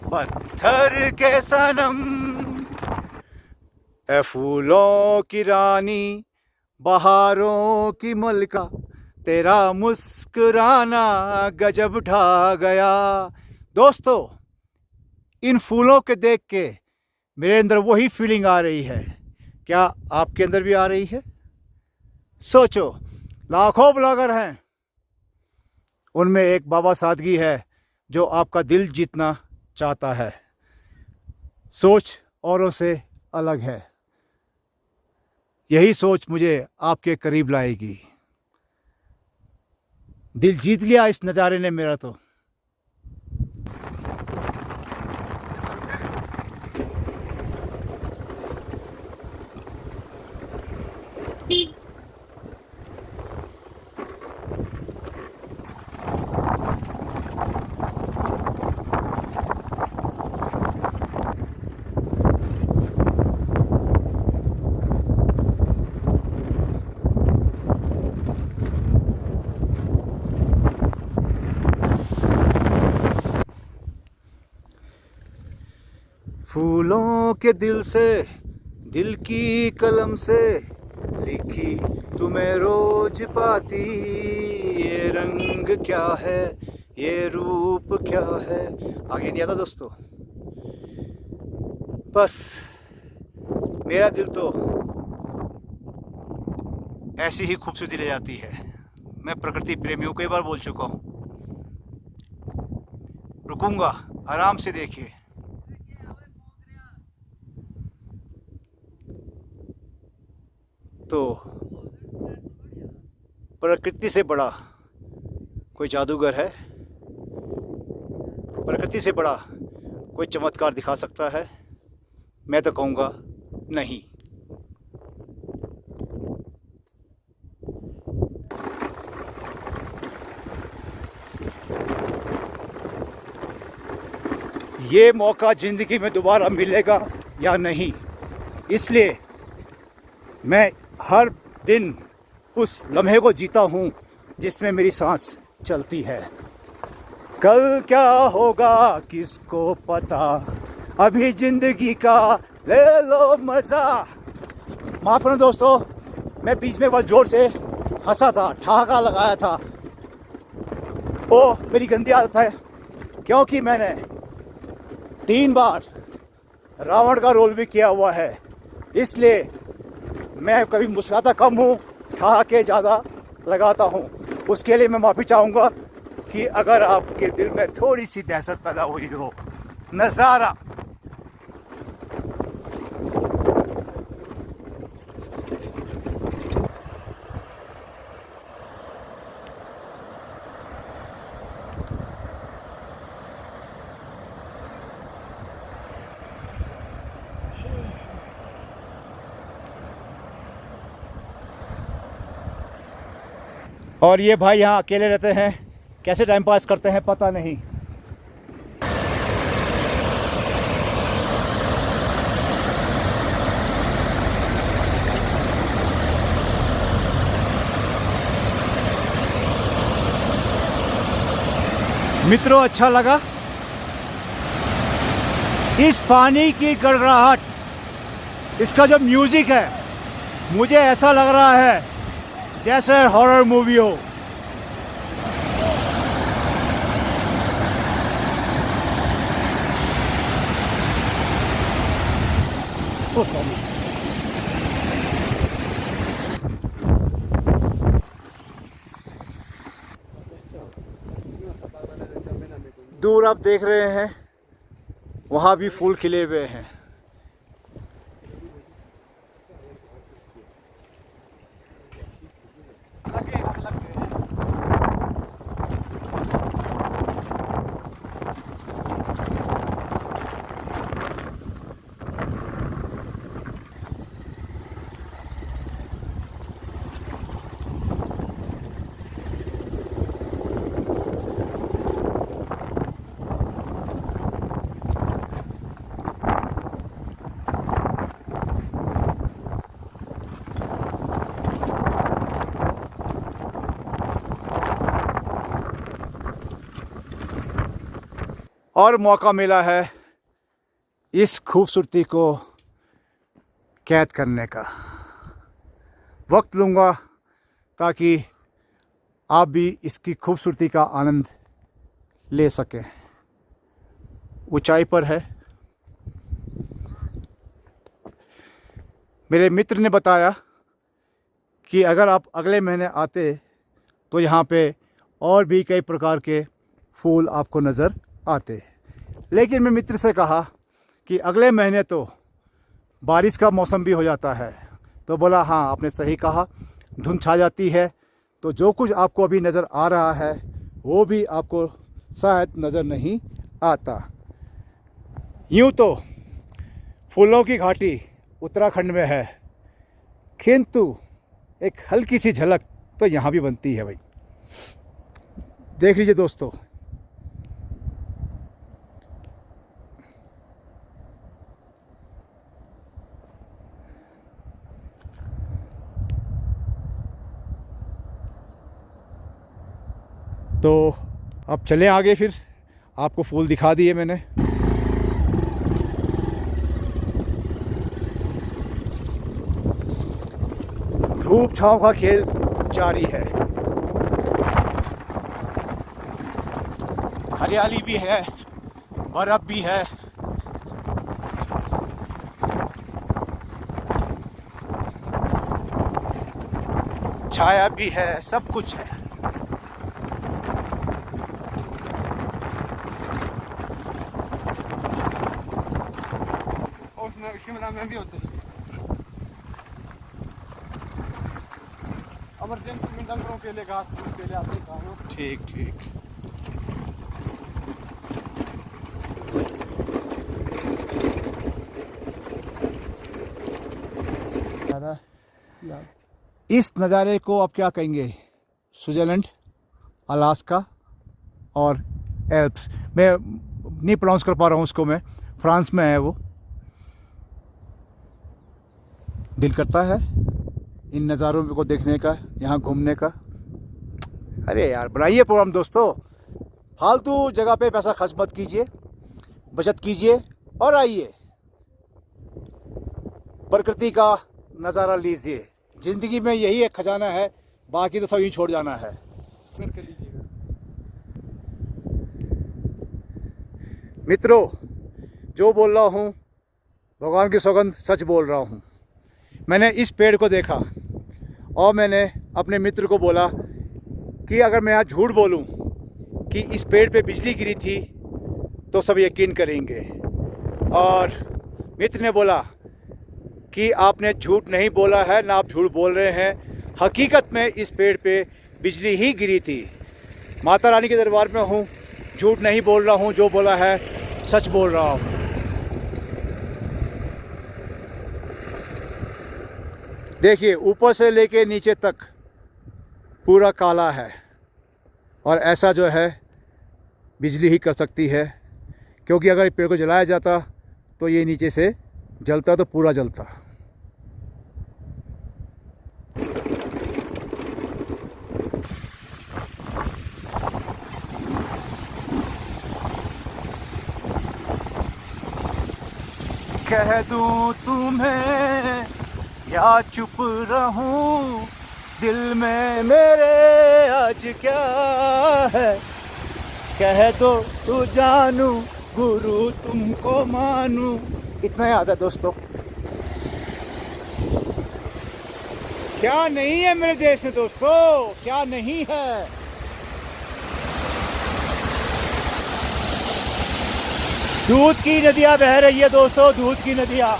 पत्थर के सनम। ए फूलों की रानी, बहारों की मलका, तेरा मुस्कुराना गजब ढा गया। दोस्तों, इन फूलों के देख के मेरे अंदर वही फीलिंग आ रही है। क्या आपके अंदर भी आ रही है? सोचो, लाखों ब्लॉगर हैं, उनमें एक बाबा सादगी है जो आपका दिल जीतना चाहता है। सोच औरों से अलग है। यही सोच मुझे आपके करीब लाएगी। दिल जीत लिया इस नज़ारे ने मेरा तो। फूलों के दिल से, दिल की कलम से लिखी तुम्हें रोज पाती। ये रंग क्या है, ये रूप क्या है। आगे नहीं आता दोस्तों। बस मेरा दिल तो ऐसी ही खूबसूरती ले जाती है। मैं प्रकृति प्रेमी हूँ, कई बार बोल चुका हूँ। रुकूंगा, आराम से देखिए। तो प्रकृति से बड़ा कोई जादूगर है? प्रकृति से बड़ा कोई चमत्कार दिखा सकता है? मैं तो कहूँगा नहीं। ये मौका ज़िंदगी में दोबारा मिलेगा या नहीं, इसलिए मैं हर दिन उस लम्हे को जीता हूँ जिसमें मेरी सांस चलती है। कल क्या होगा किसको पता, अभी जिंदगी का ले लो मज़ा। माफ़ करना दोस्तों, मैं बीच में बहुत ज़ोर से हंसा था, ठहाका लगाया था। वो मेरी गंदी आदत है, क्योंकि मैंने 3 बार रावण का रोल भी किया हुआ है। इसलिए मैं कभी मुस्कुराता कम हूँ, ठहाके ज़्यादा लगाता हूँ। उसके लिए मैं माफ़ी चाहूँगा कि अगर आपके दिल में थोड़ी सी दहशत पैदा हुई हो। नज़ारा और ये भाई यहाँ अकेले रहते हैं, कैसे टाइम पास करते हैं पता नहीं। मित्रों, अच्छा लगा। इस पानी की गड़गड़ाहट इसका जो म्यूज़िक है मुझे ऐसा लग रहा है जैसे हॉरर मूवी हो। दूर आप देख रहे हैं वहाँ भी फूल खिले हुए हैं। और मौका मिला है इस खूबसूरती को कैद करने का। वक्त लूँगा ताकि आप भी इसकी खूबसूरती का आनंद ले सकें। ऊंचाई पर है। मेरे मित्र ने बताया कि अगर आप अगले महीने आते तो यहाँ पे और भी कई प्रकार के फूल आपको नज़र आते। लेकिन मैं मित्र से कहा कि अगले महीने तो बारिश का मौसम भी हो जाता है। तो बोला हाँ आपने सही कहा, धुंध छा जाती है तो जो कुछ आपको अभी नज़र आ रहा है वो भी आपको शायद नज़र नहीं आता। यूँ तो फूलों की घाटी उत्तराखंड में है, किंतु एक हल्की सी झलक तो यहाँ भी बनती है भाई। देख लीजिए दोस्तों, तो अब चलें आगे। फिर आपको फूल दिखा दिए मैंने। धूप छांव का खेल जारी है। हरियाली भी है, बर्फ भी है। छाया भी है, सब कुछ है। शिमला में भी होते हैं। इमरजेंसी में डंगरों के लिए घास फूस के लिए आते हैं। ठीक ठीक। इस नज़ारे को आप क्या कहेंगे? स्विट्ज़रलैंड, अलास्का और एल्प्स। मैं नहीं प्रोनाउंस कर पा रहा हूँ उसको, मैं फ्रांस में है वो। दिल करता है इन नज़ारों को देखने का, यहाँ घूमने का। अरे यार बनाइए प्रोग्राम दोस्तों, फालतू जगह पे पैसा खर्च मत कीजिए, बचत कीजिए और आइए, प्रकृति का नज़ारा लीजिए। ज़िंदगी में यही एक खजाना है, बाकी तो सब यूँ छोड़ जाना है। करके लीजिएगा। मित्रों, जो बोल रहा हूँ भगवान की सौगंध सच बोल रहा हूँ। मैंने इस पेड़ को देखा और मैंने अपने मित्र को बोला कि अगर मैं आज झूठ बोलूं कि इस पेड़ पे बिजली गिरी थी तो सब यकीन करेंगे। और मित्र ने बोला कि आपने झूठ नहीं बोला है, ना आप झूठ बोल रहे हैं, हकीकत में इस पेड़ पे बिजली ही गिरी थी। माता रानी के दरबार में हूँ, झूठ नहीं बोल रहा हूँ, जो बोला है सच बोल रहा हूँ। देखिए ऊपर से लेके नीचे तक पूरा काला है, और ऐसा जो है बिजली ही कर सकती है, क्योंकि अगर पेड़ को जलाया जाता तो ये नीचे से जलता तो पूरा जलता। कह दूं तुम्हें या चुप रहूं, दिल में मेरे आज क्या है, कह दो तू जानू गुरु तुमको मानू। इतना याद है दोस्तों। क्या नहीं है मेरे देश में दोस्तों, क्या नहीं है। दूध की नदियां बह रही है दोस्तों, दूध की नदियां।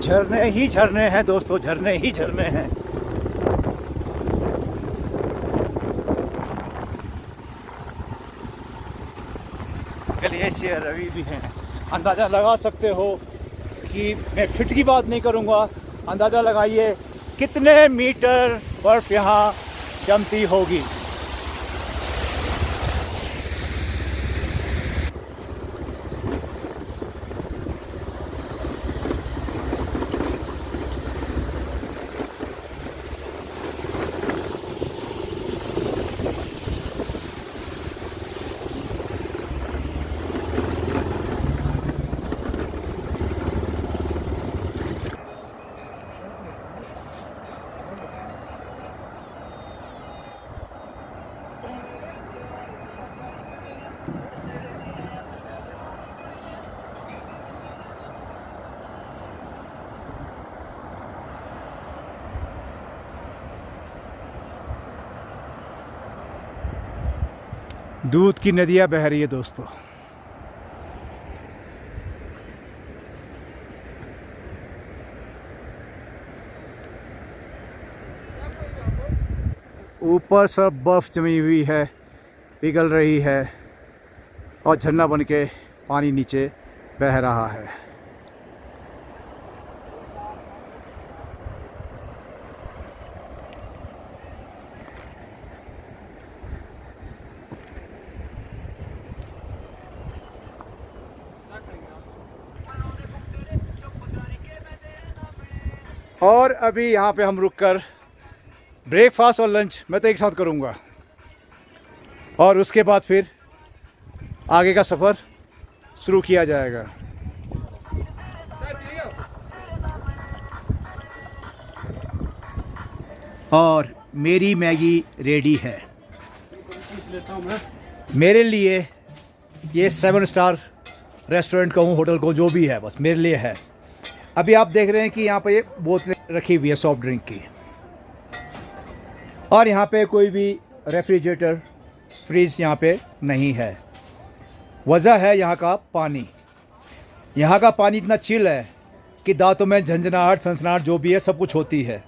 झरने ही झरने हैं दोस्तों, झरने ही झरने हैं। ग्लेशियर अभी भी हैं। अंदाज़ा लगा सकते हो कि मैं फिट की बात नहीं करूंगा, अंदाज़ा लगाइए कितने मीटर बर्फ़ यहाँ जमती होगी। दूध की नदियां बह रही है दोस्तों। ऊपर सब बर्फ जमी हुई है, पिघल रही है और झरना बन के पानी नीचे बह रहा है। और अभी यहाँ पे हम रुककर ब्रेकफास्ट और लंच मैं तो एक साथ करूँगा और उसके बाद फिर आगे का सफ़र शुरू किया जाएगा। और मेरी मैगी रेडी है। मेरे लिए ये 7 स्टार रेस्टोरेंट कहूँ, होटल को, जो भी है, बस मेरे लिए है। अभी आप देख रहे हैं कि यहाँ पे ये बोतलें रखी हुई है सॉफ्ट ड्रिंक की, और यहाँ पे कोई भी रेफ्रिजरेटर फ्रीज यहाँ पे नहीं है। वजह है यहाँ का पानी। यहाँ का पानी इतना चिल है कि दांतों में झंझनाहट, सनसनाहट जो भी है सब कुछ होती है,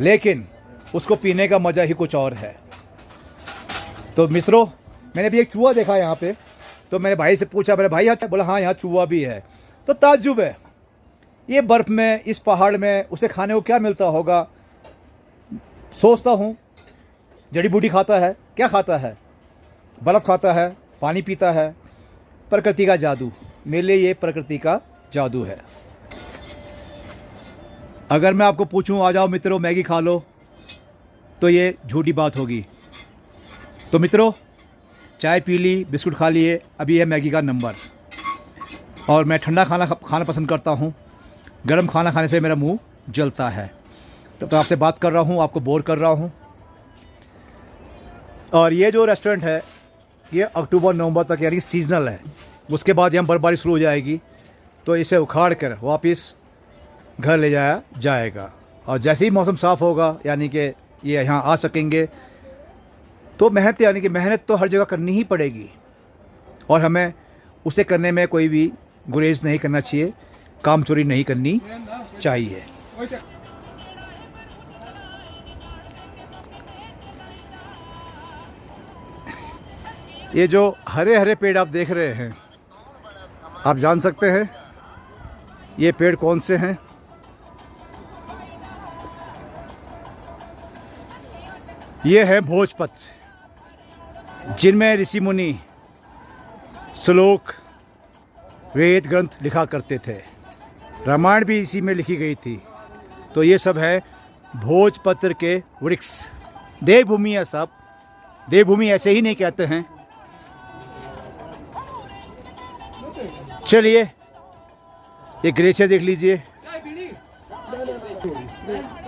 लेकिन उसको पीने का मज़ा ही कुछ और है। तो मित्रों, मैंने भी एक चूहा देखा यहाँ पे, तो मैंने भाई से पूछा, मेरे भाई यहाँ, बोला हाँ यहाँ चूहा भी है। तो ताज्जुब है, ये बर्फ़ में, इस पहाड़ में उसे खाने को क्या मिलता होगा। सोचता हूँ जड़ी बूटी खाता है, क्या खाता है, बर्फ़ खाता है, पानी पीता है। प्रकृति का जादू, मेरे लिए ये प्रकृति का जादू है। अगर मैं आपको पूछूं आ जाओ मित्रों मैगी खा लो, तो ये झूठी बात होगी। तो मित्रों, चाय पी ली, बिस्कुट खा लिए, अभी है मैगी का नंबर। और मैं ठंडा खाना पसंद करता हूँ, गर्म खाना खाने से मेरा मुंह जलता है। तो आपसे बात कर रहा हूँ, आपको बोर कर रहा हूँ। और ये जो रेस्टोरेंट है ये अक्टूबर-नवंबर तक यानी सीजनल है, उसके बाद यहाँ बर्फबारी शुरू हो जाएगी, तो इसे उखाड़ कर वापस घर ले जाया जाएगा। और जैसे ही मौसम साफ़ होगा, यानी कि ये यहाँ आ सकेंगे, तो मेहनत, यानी कि मेहनत तो हर जगह करनी ही पड़ेगी, और हमें उसे करने में कोई भी गुरेज नहीं करना चाहिए, काम चोरी नहीं करनी चाहिए। ये जो हरे हरे पेड़ आप देख रहे हैं, आप जान सकते हैं ये पेड़ कौन से हैं? ये हैं भोजपत्र, जिनमें ऋषि मुनि श्लोक वेद ग्रंथ लिखा करते थे। रामायण भी इसी में लिखी गई थी। तो ये सब है भोजपत्र के वृक्ष। देवभूमि है सब, देवभूमि ऐसे ही नहीं कहते हैं। चलिए ये ग्लेशियर देख लीजिए,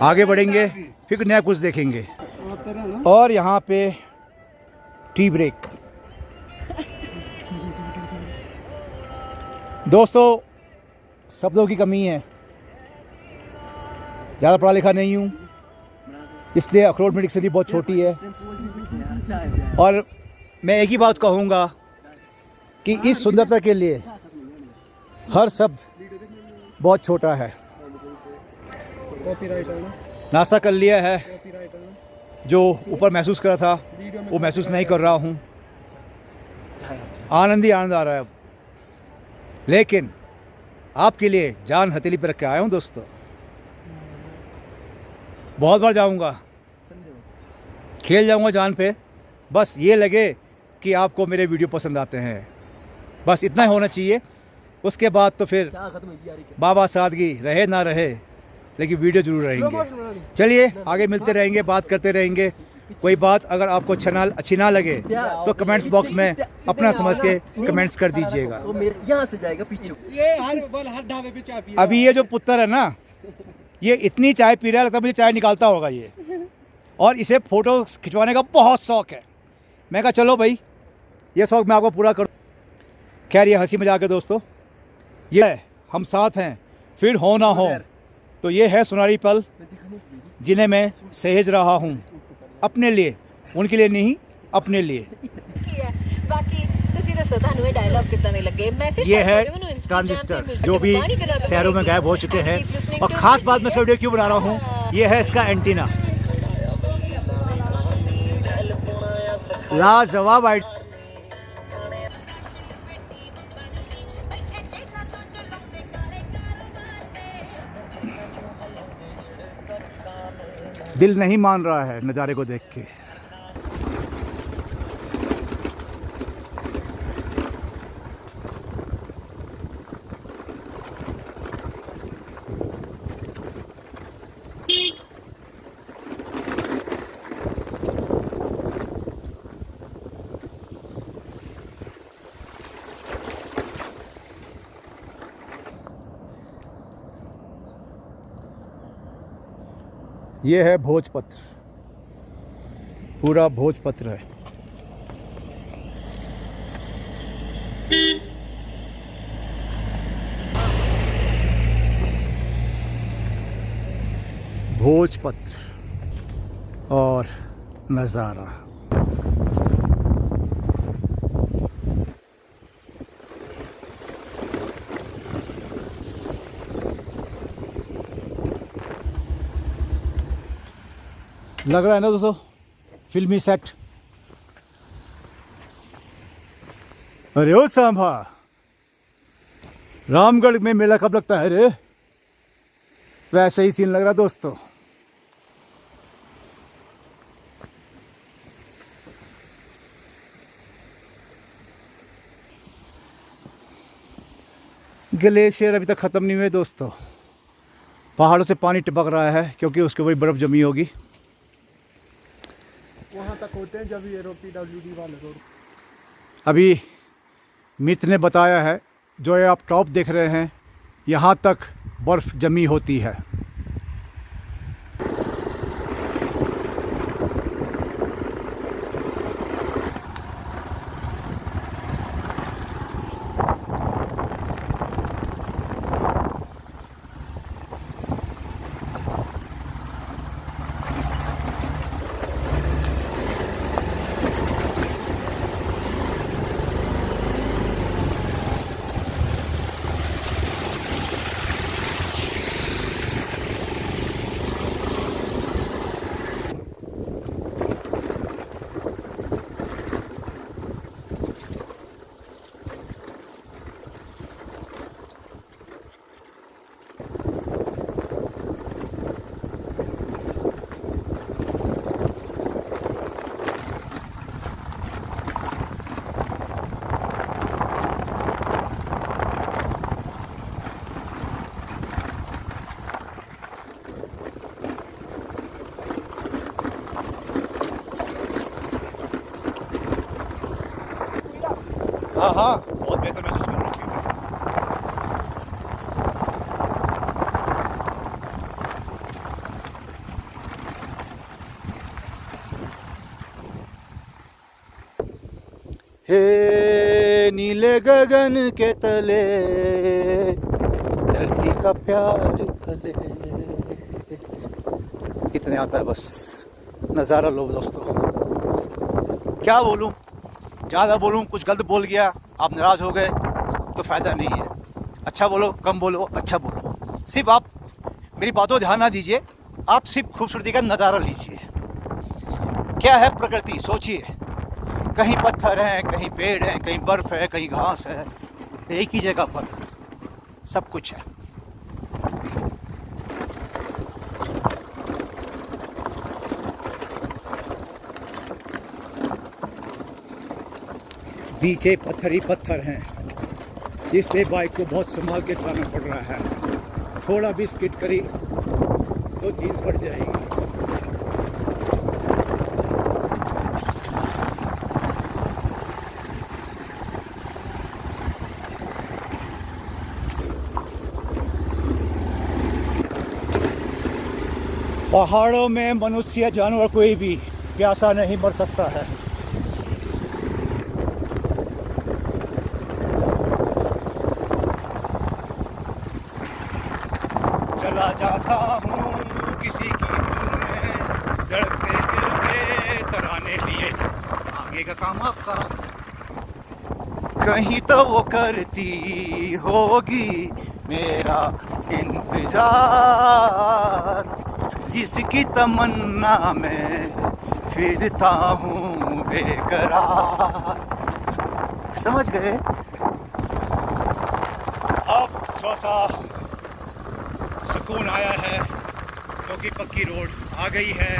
आगे बढ़ेंगे फिर नया कुछ देखेंगे। और यहाँ पे टी ब्रेक। दोस्तों शब्दों की कमी है, ज़्यादा पढ़ा लिखा नहीं हूँ, इसलिए अखरोट में डिक्शनरी बहुत छोटी है। और मैं एक ही बात कहूँगा कि इस सुंदरता के लिए हर शब्द बहुत छोटा है। नाश्ता कर लिया है, जो ऊपर महसूस कर रहा था वो महसूस नहीं कर रहा हूँ। आनंद ही आनंद आ रहा है अब। लेकिन आपके लिए जान हथेली पर रख के आया हूँ दोस्तों। बहुत बार जाऊँगा, खेल जाऊँगा जान पे, बस ये लगे कि आपको मेरे वीडियो पसंद आते हैं, बस इतना ही होना चाहिए। उसके बाद तो फिर बाबा सादगी रहे ना रहे, लेकिन वीडियो जरूर रहेंगे। चलिए आगे मिलते रहेंगे, बात करते रहेंगे। कोई बात अगर आपको अच्छी ना लगे तो कमेंट्स बॉक्स में अपना समझ के कमेंट्स कर दीजिएगा। यहाँ से जाएगा पीछे। हर ढाबे पे चाय पी। अभी ये जो पुत्र है ना, ये इतनी चाय पी रहा है, लगता है मुझे चाय निकालता होगा ये। और इसे फ़ोटो खिंचवाने का बहुत शौक़ है। मैं कहा चलो भाई ये शौक़ मैं आपको पूरा कर। खैर ये हंसी मजाक है दोस्तों, ये है, हम साथ हैं फिर हो ना हो। तो ये है सुनहरी पल जिन्हें मैं सहेज रहा हूँ अपने लिए, उनके लिए नहीं, अपने लिए। बाकी ਤੁਸੀਂ ਦੱਸੋ ਤੁਹਾਨੂੰ ਇਹ ਡਾਇਲੌਗ ਕਿੱਦਾਂ ਦੇ ਲੱਗੇ? ਮੈਸੇਜ ये है ट्रांजिस्टर जो भी शहरों में गायब हो चुके हैं। और ख़ास बात मैं इसका वीडियो क्यों बना रहा हूँ, ये है इसका एंटीना, लाजवाब आइट। दिल नहीं मान रहा है नज़ारे को देख के। ये है भोजपत्र, पूरा भोजपत्र है। भोजपत्र और नज़ारा। लग रहा है ना दोस्तों फिल्मी सेट। अरे ओ सांभा, रामगढ़ में मेला कब लगता है रे? वैसे ही सीन लग रहा दोस्तों। ग्लेशियर अभी तक ख़त्म नहीं हुए दोस्तों। पहाड़ों से पानी टपक रहा है क्योंकि उसके ऊपर बर्फ़ जमी होगी। वहाँ तक होते हैं जब ये PWD वाले रोड। अभी मित्र ने बताया है, जो ये आप टॉप देख रहे हैं, यहाँ तक बर्फ़ जमी होती है। हाँ हाँ, बहुत बेहतर महसूस कर रहा हूँ। हे नीले गगन के तले धरती का प्यार खले, इतने आता है बस। नज़ारा लो दोस्तों, क्या बोलूं, ज़्यादा बोलूं कुछ गलत बोल गया आप नाराज़ हो गए तो फ़ायदा नहीं है। अच्छा बोलो, कम बोलो, अच्छा बोलो, सिर्फ आप मेरी बातों ध्यान ना दीजिए, आप सिर्फ खूबसूरती का नज़ारा लीजिए। क्या है प्रकृति, सोचिए, कहीं पत्थर हैं, कहीं पेड़ हैं, कहीं बर्फ़ है, कहीं घास है, एक ही जगह पर सब कुछ है। बीचे पत्थर ही पत्थर हैं, इसलिए बाइक को बहुत संभाल के चलाना पड़ रहा है। थोड़ा भी स्किड करी तो जीन्स फट जाएगी। पहाड़ों में मनुष्य जानवर कोई भी प्यासा नहीं मर सकता है। चला जाता हूँ किसी की धुन में, धड़कते दिल के तराने लिए, आगे का काम आपका। कहीं तो वो करती होगी मेरा इंतजार, जिसकी तमन्ना में फिरता हूँ बेकरार। समझ गए? अब थोड़ा सा सुकून आया है क्योंकि पक्की रोड आ गई है।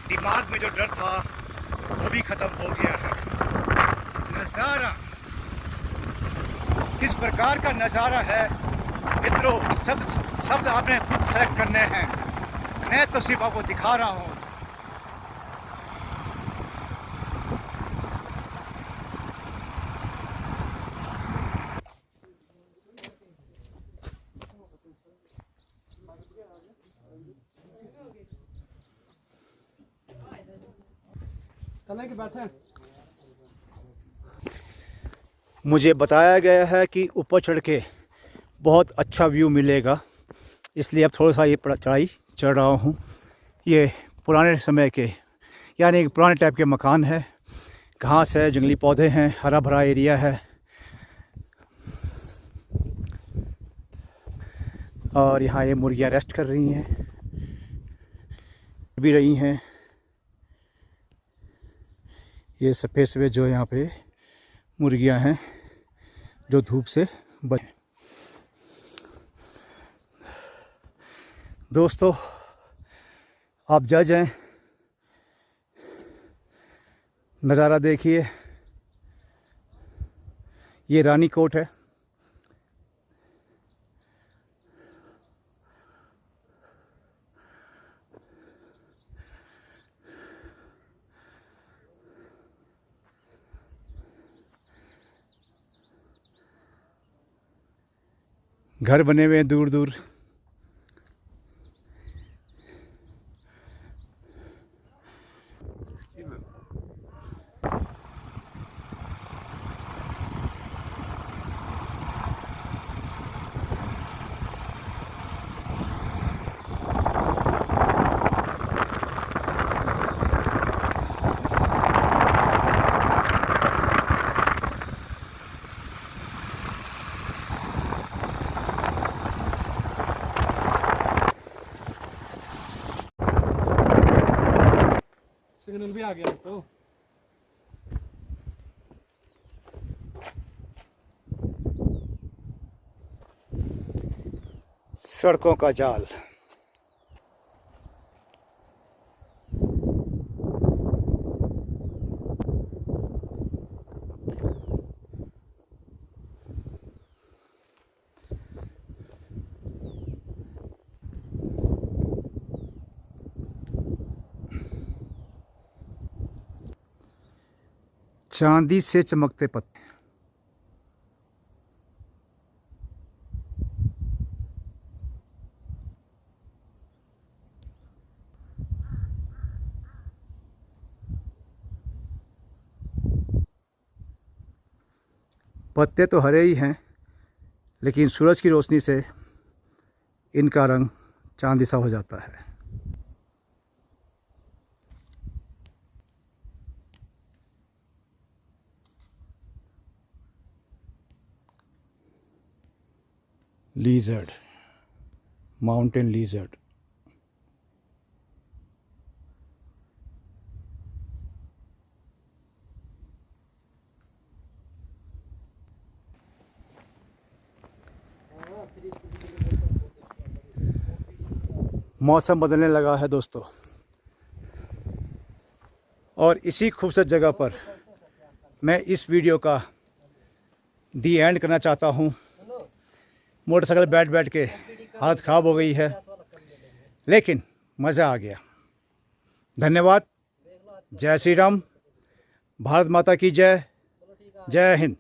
दिमाग में जो डर था वो भी खत्म हो गया है। नज़ारा किस प्रकार का नज़ारा है मित्रों, शब्द आपने खुद सेलेक्ट करने हैं, मैं तो सिर्फ आपको दिखा रहा हूँ। चलें कि बैठे? मुझे बताया गया है कि ऊपर चढ़ के बहुत अच्छा व्यू मिलेगा, इसलिए अब थोड़ा सा ये चढ़ाई चढ़ रहा हूँ। ये पुराने समय के यानी पुराने टाइप के मकान है, घास है, जंगली पौधे हैं, हरा भरा एरिया है। और यहाँ ये मुर्गियाँ रेस्ट कर रही हैं, भी रही हैं। ये सफ़ेद सफ़ेद जो यहाँ पे मुर्गियाँ हैं जो धूप से बचे। दोस्तों आप जज हैं, नज़ारा देखिए। ये रानी कोट है। घर बने हुए हैं दूर दूर। सिग्नल भी आ गया तो। सड़कों का जाल। चांदी से चमकते पत्ते। पत्ते तो हरे ही हैं, लेकिन सूरज की रोशनी से इनका रंग चांदी सा हो जाता है। Lizard, mountain lizard. मौसम बदलने लगा है दोस्तों, और इसी खूबसूरत जगह पर मैं इस वीडियो का दी एंड करना चाहता हूँ। मोटरसाइकिल बैठ बैठ के हालत ख़राब हो गई है, लेकिन मज़ा आ गया। धन्यवाद। जय श्री राम। भारत माता की जय। जय हिंद।